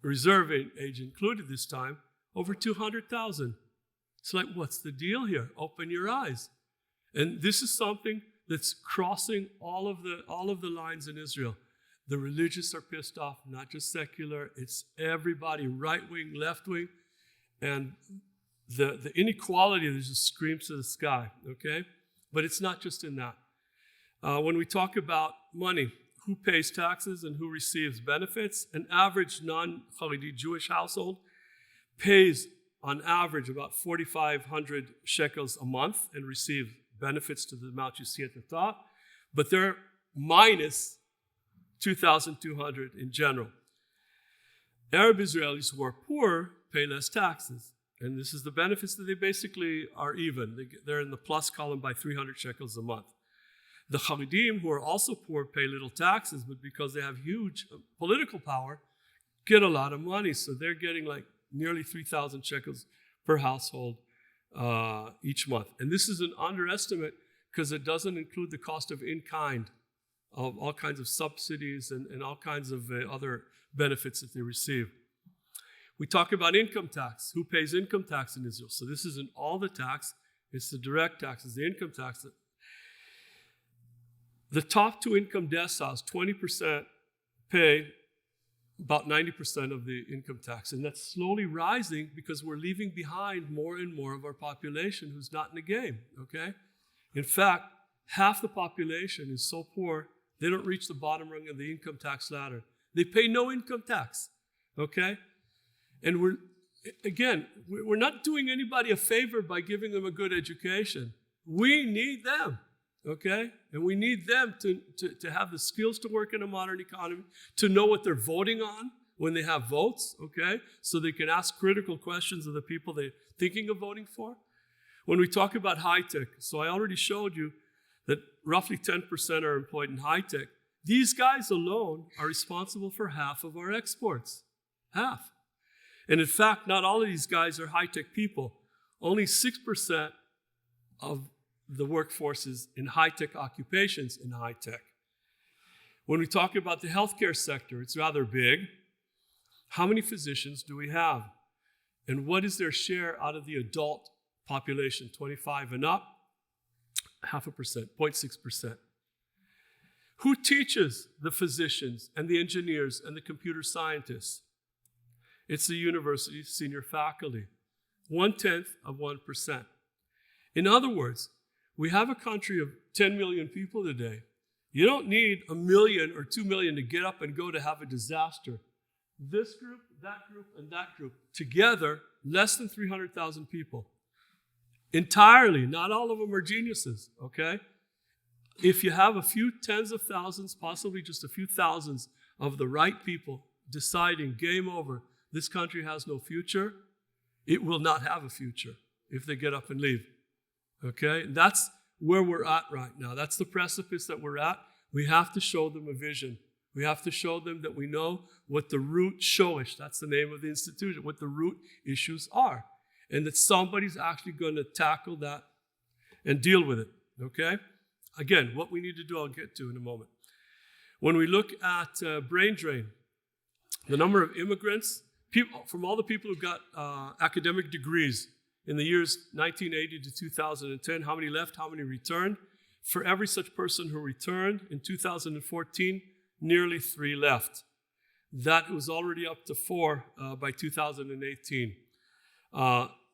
reserve age included this time, over 200,000. It's like, what's the deal here? Open your eyes. And this is something that's crossing all of the lines in Israel. The religious are pissed off, not just secular. It's everybody, right-wing, left-wing. And the inequality just screams to the sky, okay? But it's not just in that. When we talk about money, who pays taxes and who receives benefits, an average non-Haredi Jewish household pays on average about 4,500 shekels a month and receives benefits to the amount you see at the top, but they're minus 2,200 in general. Arab Israelis who are poor pay less taxes, and this is the benefits that they basically are even. They're in the plus column by 300 shekels a month. The Haredim, who are also poor, pay little taxes, but because they have huge political power, get a lot of money. So they're getting like nearly 3,000 shekels per household each month. And this is an underestimate because it doesn't include the cost of in-kind, of all kinds of subsidies and all kinds of other benefits that they receive. We talk about income tax. Who pays income tax in Israel? So this isn't all the tax. It's the direct taxes, the income tax. The top two income deciles, 20%, pay about 90% of the income tax. And that's slowly rising because we're leaving behind more and more of our population who's not in the game, okay? In fact, half the population is so poor, they don't reach the bottom rung of the income tax ladder. They pay no income tax, okay? And we're not doing anybody a favor by giving them a good education. We need them, okay? And we need them to have the skills to work in a modern economy, to know what they're voting on when they have votes, okay? So they can ask critical questions of the people they're thinking of voting for. When we talk about high tech, so I already showed you that roughly 10% are employed in high tech. These guys alone are responsible for half of our exports. Half. And in fact, not all of these guys are high tech people. Only 6% of the workforce is in high tech occupations in high tech. When we talk about the healthcare sector, it's rather big. How many physicians do we have? And what is their share out of the adult population, 25 and up? 0.5%, 0.6%. Who teaches the physicians and the engineers and the computer scientists? It's the university's senior faculty, 0.1%. In other words, we have a country of 10 million people today. You don't need 1 million or 2 million to get up and go to have a disaster. This group, that group, and that group, together, less than 300,000 people. Entirely, not all of them are geniuses, okay? If you have a few tens of thousands, possibly just a few thousands of the right people deciding, game over, this country has no future, it will not have a future if they get up and leave, okay? That's where we're at right now. That's the precipice that we're at. We have to show them a vision. We have to show them that we know what the root Shoresh, that's the name of the institution, what the root issues are. And that somebody's actually going to tackle that and deal with it, okay? Again, what we need to do, I'll get to in a moment. When we look at brain drain, the number of immigrants, people, from all the people who got academic degrees in the years 1980 to 2010, how many left, how many returned? For every such person who returned in 2014, nearly 3 left. That was already up to 4 by 2018.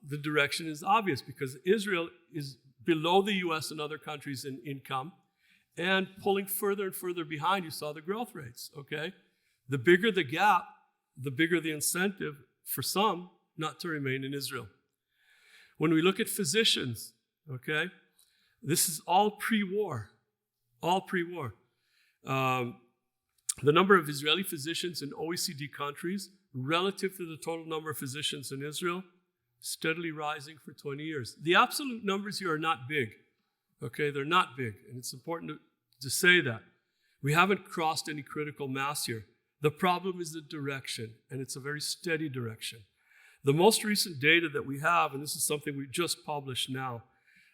The direction is obvious because Israel is below the U.S. and other countries in income and pulling further and further behind. You saw the growth rates, okay? The bigger the gap, the bigger the incentive for some not to remain in Israel. When we look at physicians, okay, this is all pre-war, all pre-war. The number of Israeli physicians in OECD countries relative to the total number of physicians in Israel, steadily rising for 20 years. The absolute numbers here are not big, okay? They're not big, and it's important to say that. We haven't crossed any critical mass here. The problem is the direction, and it's a very steady direction. The most recent data that we have, and this is something we just published now,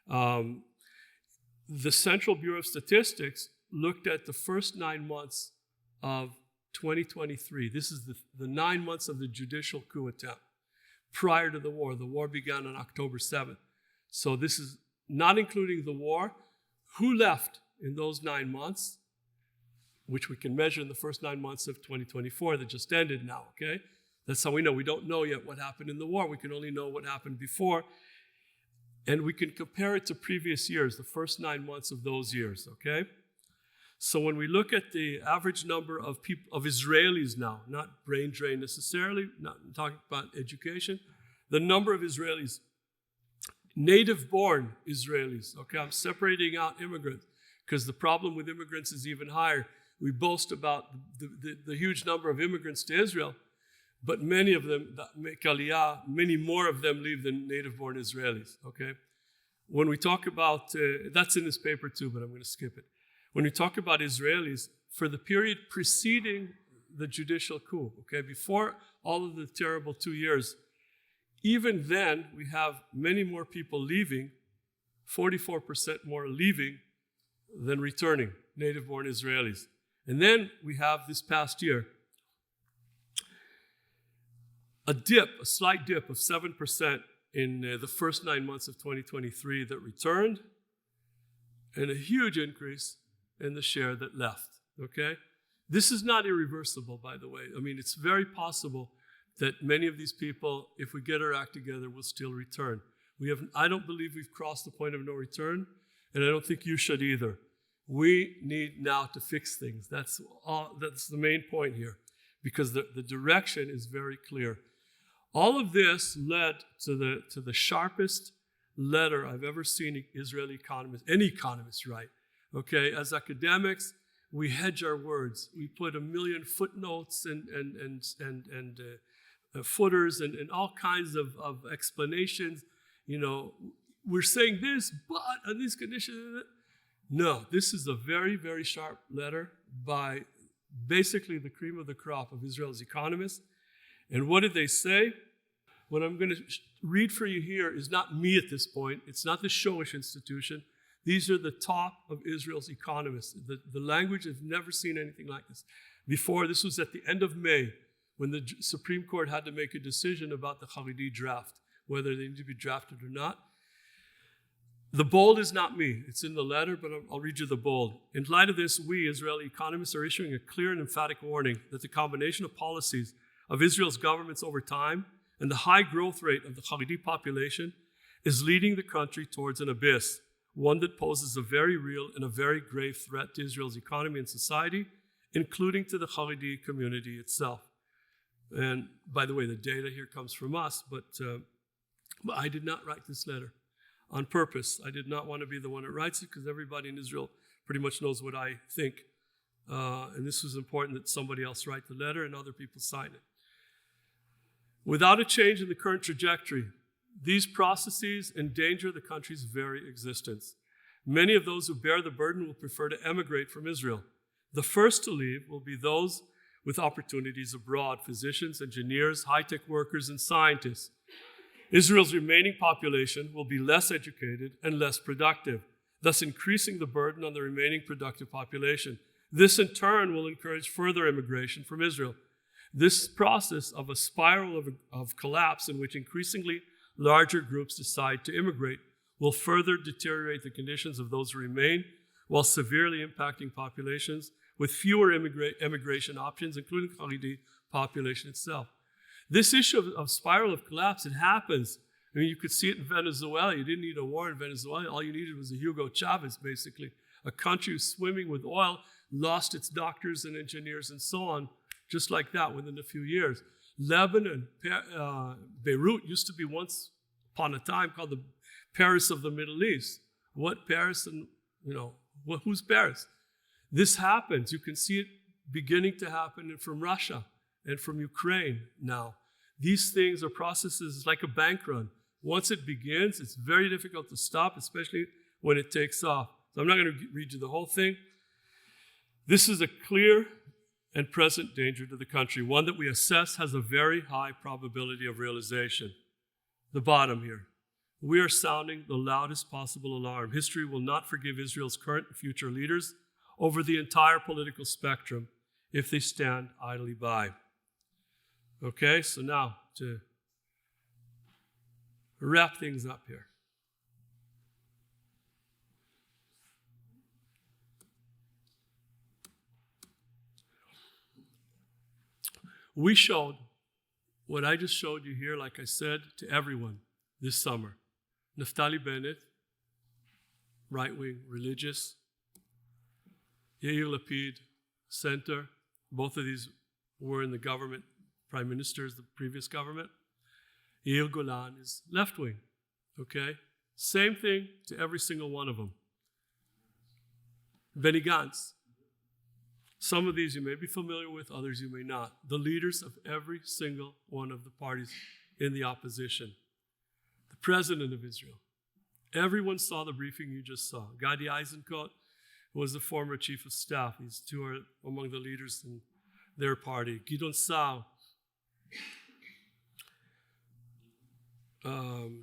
the Central Bureau of Statistics looked at the first 9 months of 2023. This is the 9 months of the judicial coup attempt prior to the war. The war began on October 7th. So this is not including the war. Who left in those 9 months, which we can measure in the first 9 months of 2024 that just ended now, okay? That's how we know. We don't know yet what happened in the war. We can only know what happened before. And we can compare it to previous years, the first 9 months of those years, okay? So when we look at the average number of people, of Israelis now, not brain drain necessarily, not talking about education, the number of Israelis, native-born Israelis, okay? I'm separating out immigrants because the problem with immigrants is even higher. We boast about the huge number of immigrants to Israel, but many of them, many more of them leave than native-born Israelis, okay? When we talk about, that's in this paper too, but I'm going to skip it. When we talk about Israelis, for the period preceding the judicial coup, okay, before all of the terrible 2 years, even then we have many more people leaving, 44% more leaving than returning, native-born Israelis. And then we have this past year, a slight dip of 7% in the first 9 months of 2023 that returned, and a huge increase in the share that left, okay? This is not irreversible, by the way. I mean, it's very possible that many of these people, if we get our act together, will still return. I don't believe we've crossed the point of no return, and I don't think you should either. We need now to fix things. That's the main point here, because the direction is very clear. All of this led to the sharpest letter I've ever seen Israeli economists, any economists write. Okay, as academics, we hedge our words. We put 1 million footnotes and footers and all kinds of explanations. You know, we're saying this, but on these conditions. No, this is a very, very sharp letter by basically the cream of the crop of Israel's economists. And what did they say? What I'm going to read for you here is not me at this point. It's not the Shoresh Institution. These are the top of Israel's economists. The language, I've never seen anything like this before. This was at the end of May when the Supreme Court had to make a decision about the Haredi draft, whether they need to be drafted or not. The bold is not me. It's in the letter, but I'll read you the bold. In light of this, we, Israeli economists, are issuing a clear and emphatic warning that the combination of policies of Israel's governments over time and the high growth rate of the Haredi population is leading the country towards an abyss, one that poses a very real and a very grave threat to Israel's economy and society, including to the Haredi community itself. And by the way, the data here comes from us, but I did not write this letter on purpose. I did not want to be the one that writes it because everybody in Israel pretty much knows what I think. And this was important that somebody else write the letter and other people sign it. Without a change in the current trajectory, these processes endanger the country's very existence. Many of those who bear the burden will prefer to emigrate from Israel. The first to leave will be those with opportunities abroad: physicians, engineers, high-tech workers, and scientists. Israel's remaining population will be less educated and less productive, thus increasing the burden on the remaining productive population. This, in turn, will encourage further immigration from Israel. This process of a spiral of collapse in which increasingly larger groups decide to immigrate will further deteriorate the conditions of those who remain, while severely impacting populations with fewer immigration options, including the Haredi population itself. This issue of spiral of collapse, it happens. I mean, you could see it in Venezuela. You didn't need a war in Venezuela. All you needed was a Hugo Chavez, basically. A country swimming with oil lost its doctors and engineers and so on, just like that, within a few years. Lebanon, Beirut used to be once upon a time called the Paris of the Middle East. What Paris and, who's Paris? This happens. You can see it beginning to happen from Russia and from Ukraine now. These things are processes like a bank run. Once it begins, it's very difficult to stop, especially when it takes off. So I'm not going to read you the whole thing. This is a clear and present danger to the country, one that we assess has a very high probability of realization. The bottom here. We are sounding the loudest possible alarm. History will not forgive Israel's current and future leaders over the entire political spectrum if they stand idly by. Okay, so now to wrap things up here. We showed what I just showed you here, like I said, to everyone this summer. Naftali Bennett, right-wing religious. Yair Lapid, center. Both of these were in the government, prime ministers, the previous government. Yair Golan is left-wing, okay? Same thing to every single one of them. Benny Gantz. Some of these you may be familiar with, others you may not. The leaders of every single one of the parties in the opposition. The president of Israel. Everyone saw the briefing you just saw. Gadi Eisenkot was the former chief of staff. These two are among the leaders in their party. Gideon Sa'ar.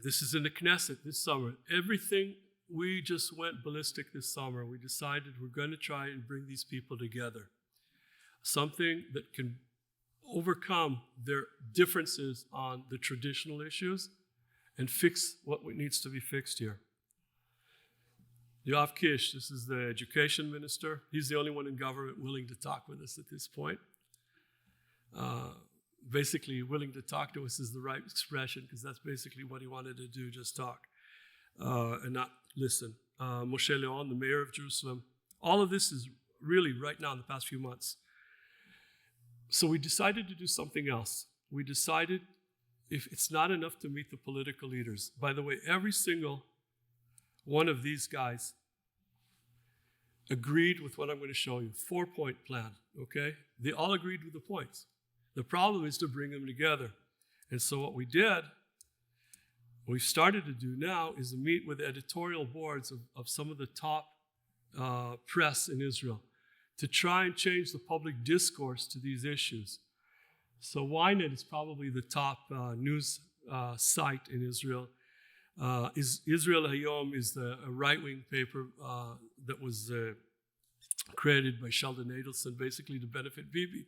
This is in the Knesset this summer. Everything, we just went ballistic this summer. We decided we're going to try and bring these people together. Something that can overcome their differences on the traditional issues and fix what needs to be fixed here. Yoav Kish, this is the education minister. He's the only one in government willing to talk with us at this point. Basically, willing to talk to us is the right expression, because that's basically what he wanted to do, just talk and not listen. Moshe Leon, the mayor of Jerusalem. All of this is really right now in the past few months. So we decided to do something else. We decided if it's not enough to meet the political leaders. By the way, every single one of these guys agreed with what I'm going to show you. 4-point plan, okay? They all agreed with the points. The problem is to bring them together. And so what we did, what we've started to do now, is to meet with editorial boards of some of the top press in Israel to try and change the public discourse to these issues. So Ynet is probably the top news site in Israel. Israel Hayom is a right-wing paper that was created by Sheldon Adelson, basically to benefit Bibi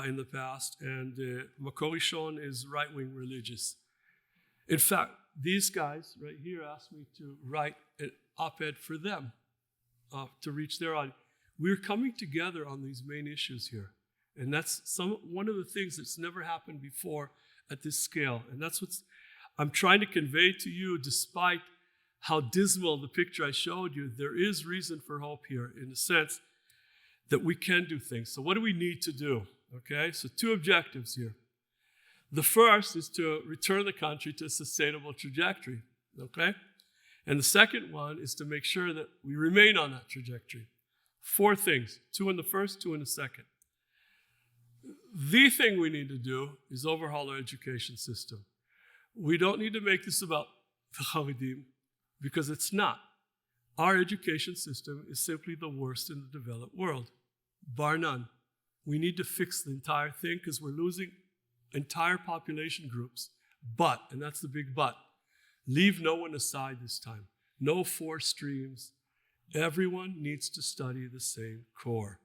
in the past. And Makor Rishon is right-wing religious. In fact, these guys right here asked me to write an op-ed for them to reach their audience. We're coming together on these main issues here. And that's one of the things that's never happened before at this scale. And that's what I'm trying to convey to you, despite how dismal the picture I showed you. There is reason for hope here in the sense that we can do things. So what do we need to do? Okay, so 2 objectives here. The first is to return the country to a sustainable trajectory, okay? And the second one is to make sure that we remain on that trajectory. 4 things, 2 in the first, 2 in the second. The thing we need to do is overhaul our education system. We don't need to make this about the Haredim, because it's not. Our education system is simply the worst in the developed world, bar none. We need to fix the entire thing because we're losing entire population groups. But, and that's the big but, leave no one aside this time. No 4 streams. Everyone needs to study the same core.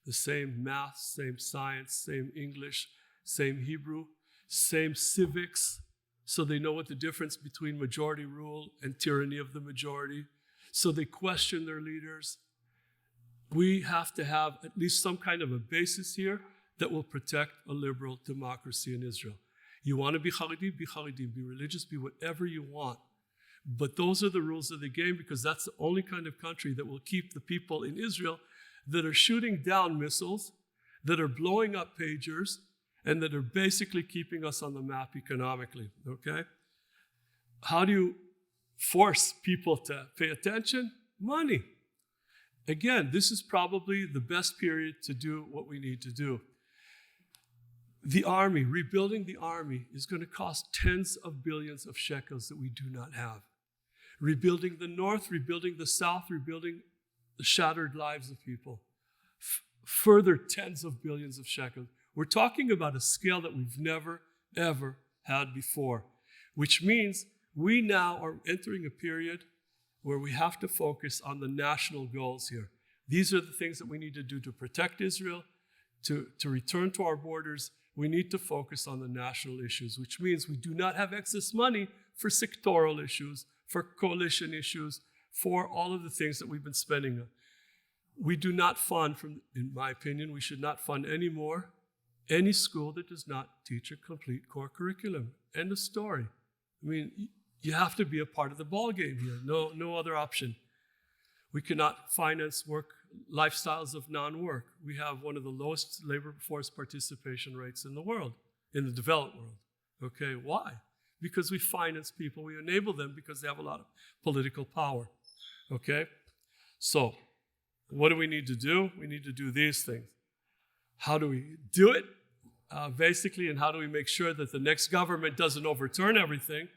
The same math, same science, same English, same Hebrew, same civics, so they know what the difference between majority rule and tyranny of the majority, so they question their leaders. We have to have at least some kind of a basis here that will protect a liberal democracy in Israel. You want to be Haredi, be religious, be whatever you want. But those are the rules of the game, because that's the only kind of country that will keep the people in Israel that are shooting down missiles, that are blowing up pagers, and that are basically keeping us on the map economically, okay? How do you force people to pay attention? Money. Again, this is probably the best period to do what we need to do. The army, rebuilding the army, is going to cost tens of billions of shekels that we do not have. Rebuilding the north, rebuilding the south, rebuilding the shattered lives of people. Further tens of billions of shekels. We're talking about a scale that we've never, ever had before, which means we now are entering a period where we have to focus on the national goals here. These are the things that we need to do to protect Israel, to return to our borders. We need to focus on the national issues, which means we do not have excess money for sectoral issues, for coalition issues, for all of the things that we've been spending on. We do not fund, in my opinion, we should not fund anymore any school that does not teach a complete core curriculum. End of story. I mean, you have to be a part of the ball game here. No other option. We cannot finance lifestyles of non-work. We have one of the lowest labor force participation rates in the world, in the developed world. Okay, why? Because we finance people, we enable them because they have a lot of political power. Okay? So, what do we need to do? We need to do these things. How do we do it? Basically, and how do we make sure that the next government doesn't overturn everything?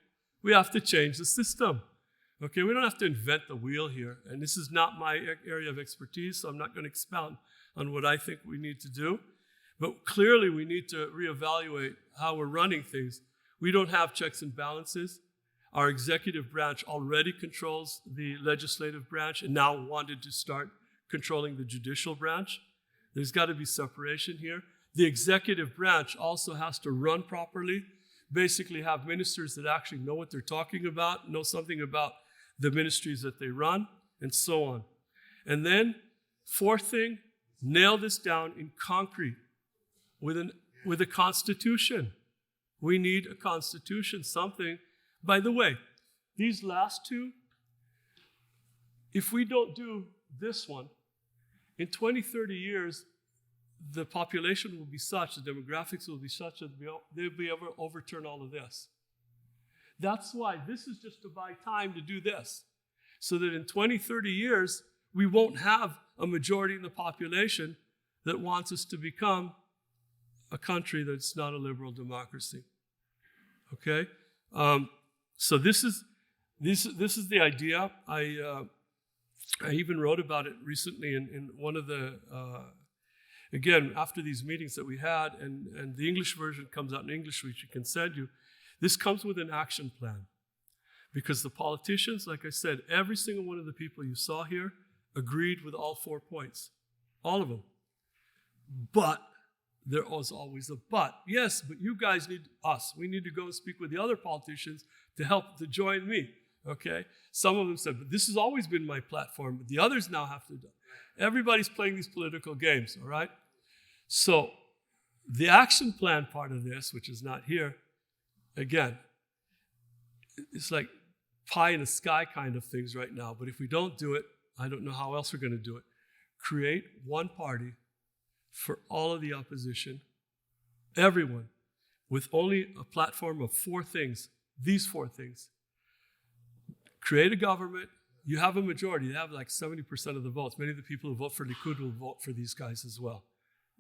We have to change the system. Okay, we don't have to invent the wheel here. And this is not my area of expertise, so I'm not going to expound on what I think we need to do. But clearly, we need to reevaluate how we're running things. We don't have checks and balances. Our executive branch already controls the legislative branch and now wanted to start controlling the judicial branch. There's got to be separation here. The executive branch also has to run properly, basically have ministers that actually know what they're talking about, know something about the ministries that they run, and so on. And then, 4th thing, nail this down in concrete with a constitution. We need a constitution, something. By the way, these last 2, if we don't do this one, in 20, 30 years, the population will be such, the demographics will be such that they'll be able to overturn all of this. That's why this is just to buy time to do this, so that in 20, 30 years, we won't have a majority in the population that wants us to become a country that's not a liberal democracy. Okay? So this is the idea. I even wrote about it recently in one of the, again, after these meetings that we had, and the English version comes out in English, which we can send you. This comes with an action plan. Because the politicians, like I said, every single one of the people you saw here agreed with all 4 points. All of them. But there was always a but. Yes, but you guys need us. We need to go and speak with the other politicians to help to join me. Okay? Some of them said, but this has always been my platform, but the others now have to do. Everybody's playing these political games, all right? So the action plan part of this, which is not here, again, it's like pie in the sky kind of things right now. But if we don't do it, I don't know how else we're going to do it. Create one party for all of the opposition, everyone, with only a platform of 4 things, these 4 things. Create a government. You have a majority. You have like 70% of the votes. Many of the people who vote for Likud will vote for these guys as well.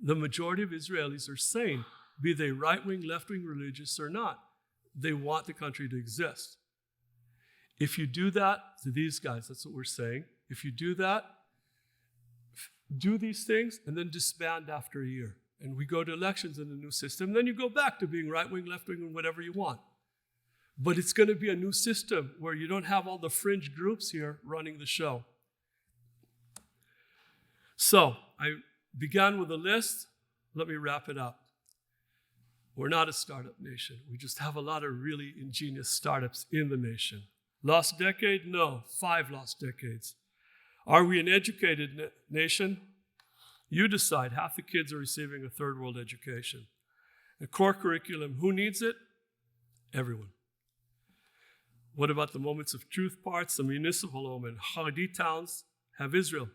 The majority of Israelis are sane, be they right-wing, left-wing, religious or not. They want the country to exist. If you do that to these guys, that's what we're saying. If you do that, do these things, and then disband after a year. And we go to elections in a new system. Then you go back to being right-wing, left-wing, and whatever you want. But it's going to be a new system where you don't have all the fringe groups here running the show. So I began with a list. Let me wrap it up. We're not a startup nation. We just have a lot of really ingenious startups in the nation. Lost decade? No, 5 lost decades. Are we an educated nation? You decide. Half the kids are receiving a third world education. A core curriculum, who needs it? Everyone. What about the moments of truth parts? The municipal moment. Haredi towns have Israel.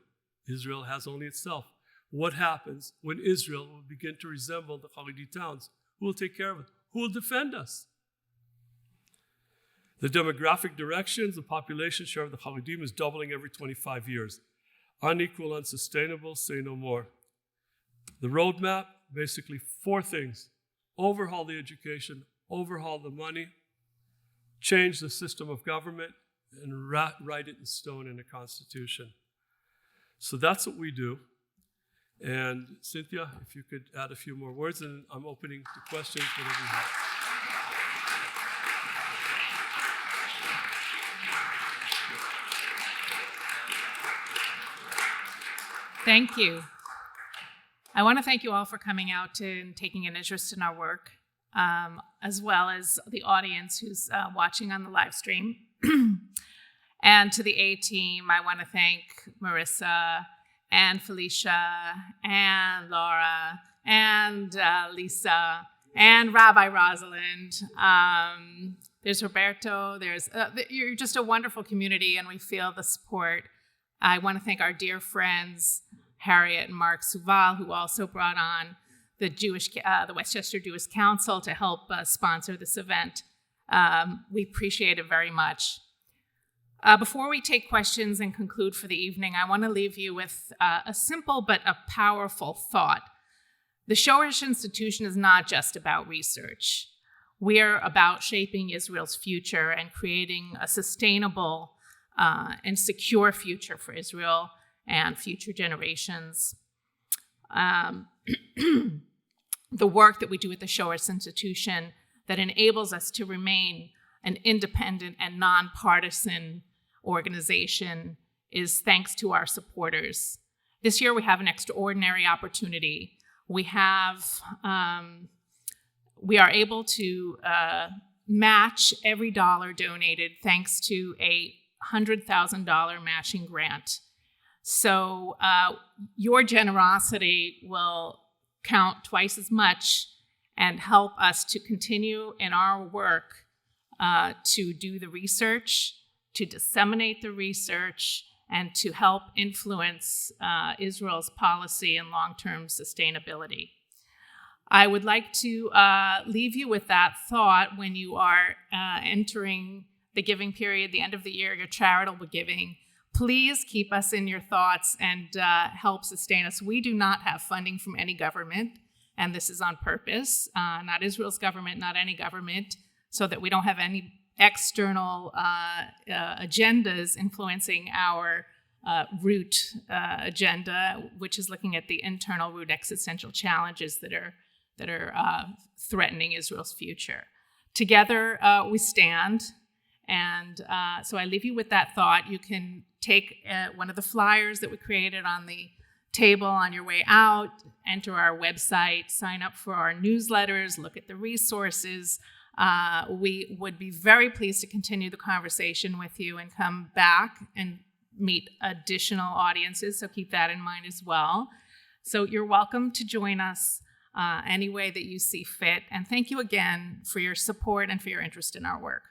Israel has only itself. What happens when Israel will begin to resemble the Haredi towns? Who will take care of it? Who will defend us? The demographic directions, the population share of the Haredim is doubling every 25 years. Unequal, unsustainable, say no more. The roadmap, basically 4 things. Overhaul the education, overhaul the money, change the system of government, and write it in stone in a constitution. So that's what we do. And Cynthia, if you could add a few more words, and I'm opening to questions, whatever you have. Thank you. I want to thank you all for coming out and taking an interest in our work, as well as the audience who's watching on the live stream. And to the A team, I want to thank Marissa and Felicia and Laura and Lisa and Rabbi Rosalind. There's Roberto. You're just a wonderful community, and we feel the support. I want to thank our dear friends, Harriet and Mark Suval, who also brought on the Westchester Jewish Council to help sponsor this event. We appreciate it very much. Before we take questions and conclude for the evening, I want to leave you with a simple but a powerful thought. The Shoresh Institution is not just about research. We're about shaping Israel's future and creating a sustainable and secure future for Israel and future generations. The work that we do at the Shoresh Institution that enables us to remain an independent and nonpartisan organization is thanks to our supporters. This year we have an extraordinary opportunity. We are able to match every dollar donated thanks to a $100,000 matching grant. So your generosity will count twice as much and help us to continue in our work to do the research, to disseminate the research, and to help influence Israel's policy and long-term sustainability. I would like to leave you with that thought when you are entering the giving period, the end of the year, your charitable giving. Please keep us in your thoughts and help sustain us. We do not have funding from any government, and this is on purpose, not Israel's government, not any government, so that we don't have any external agendas influencing our root agenda, which is looking at the internal root existential challenges that are threatening Israel's future. Together, we stand. And so I leave you with that thought. You can take one of the flyers that we created on the table on your way out, enter our website, sign up for our newsletters, look at the resources. We would be very pleased to continue the conversation with you and come back and meet additional audiences, so keep that in mind as well. So you're welcome to join us any way that you see fit. And thank you again for your support and for your interest in our work.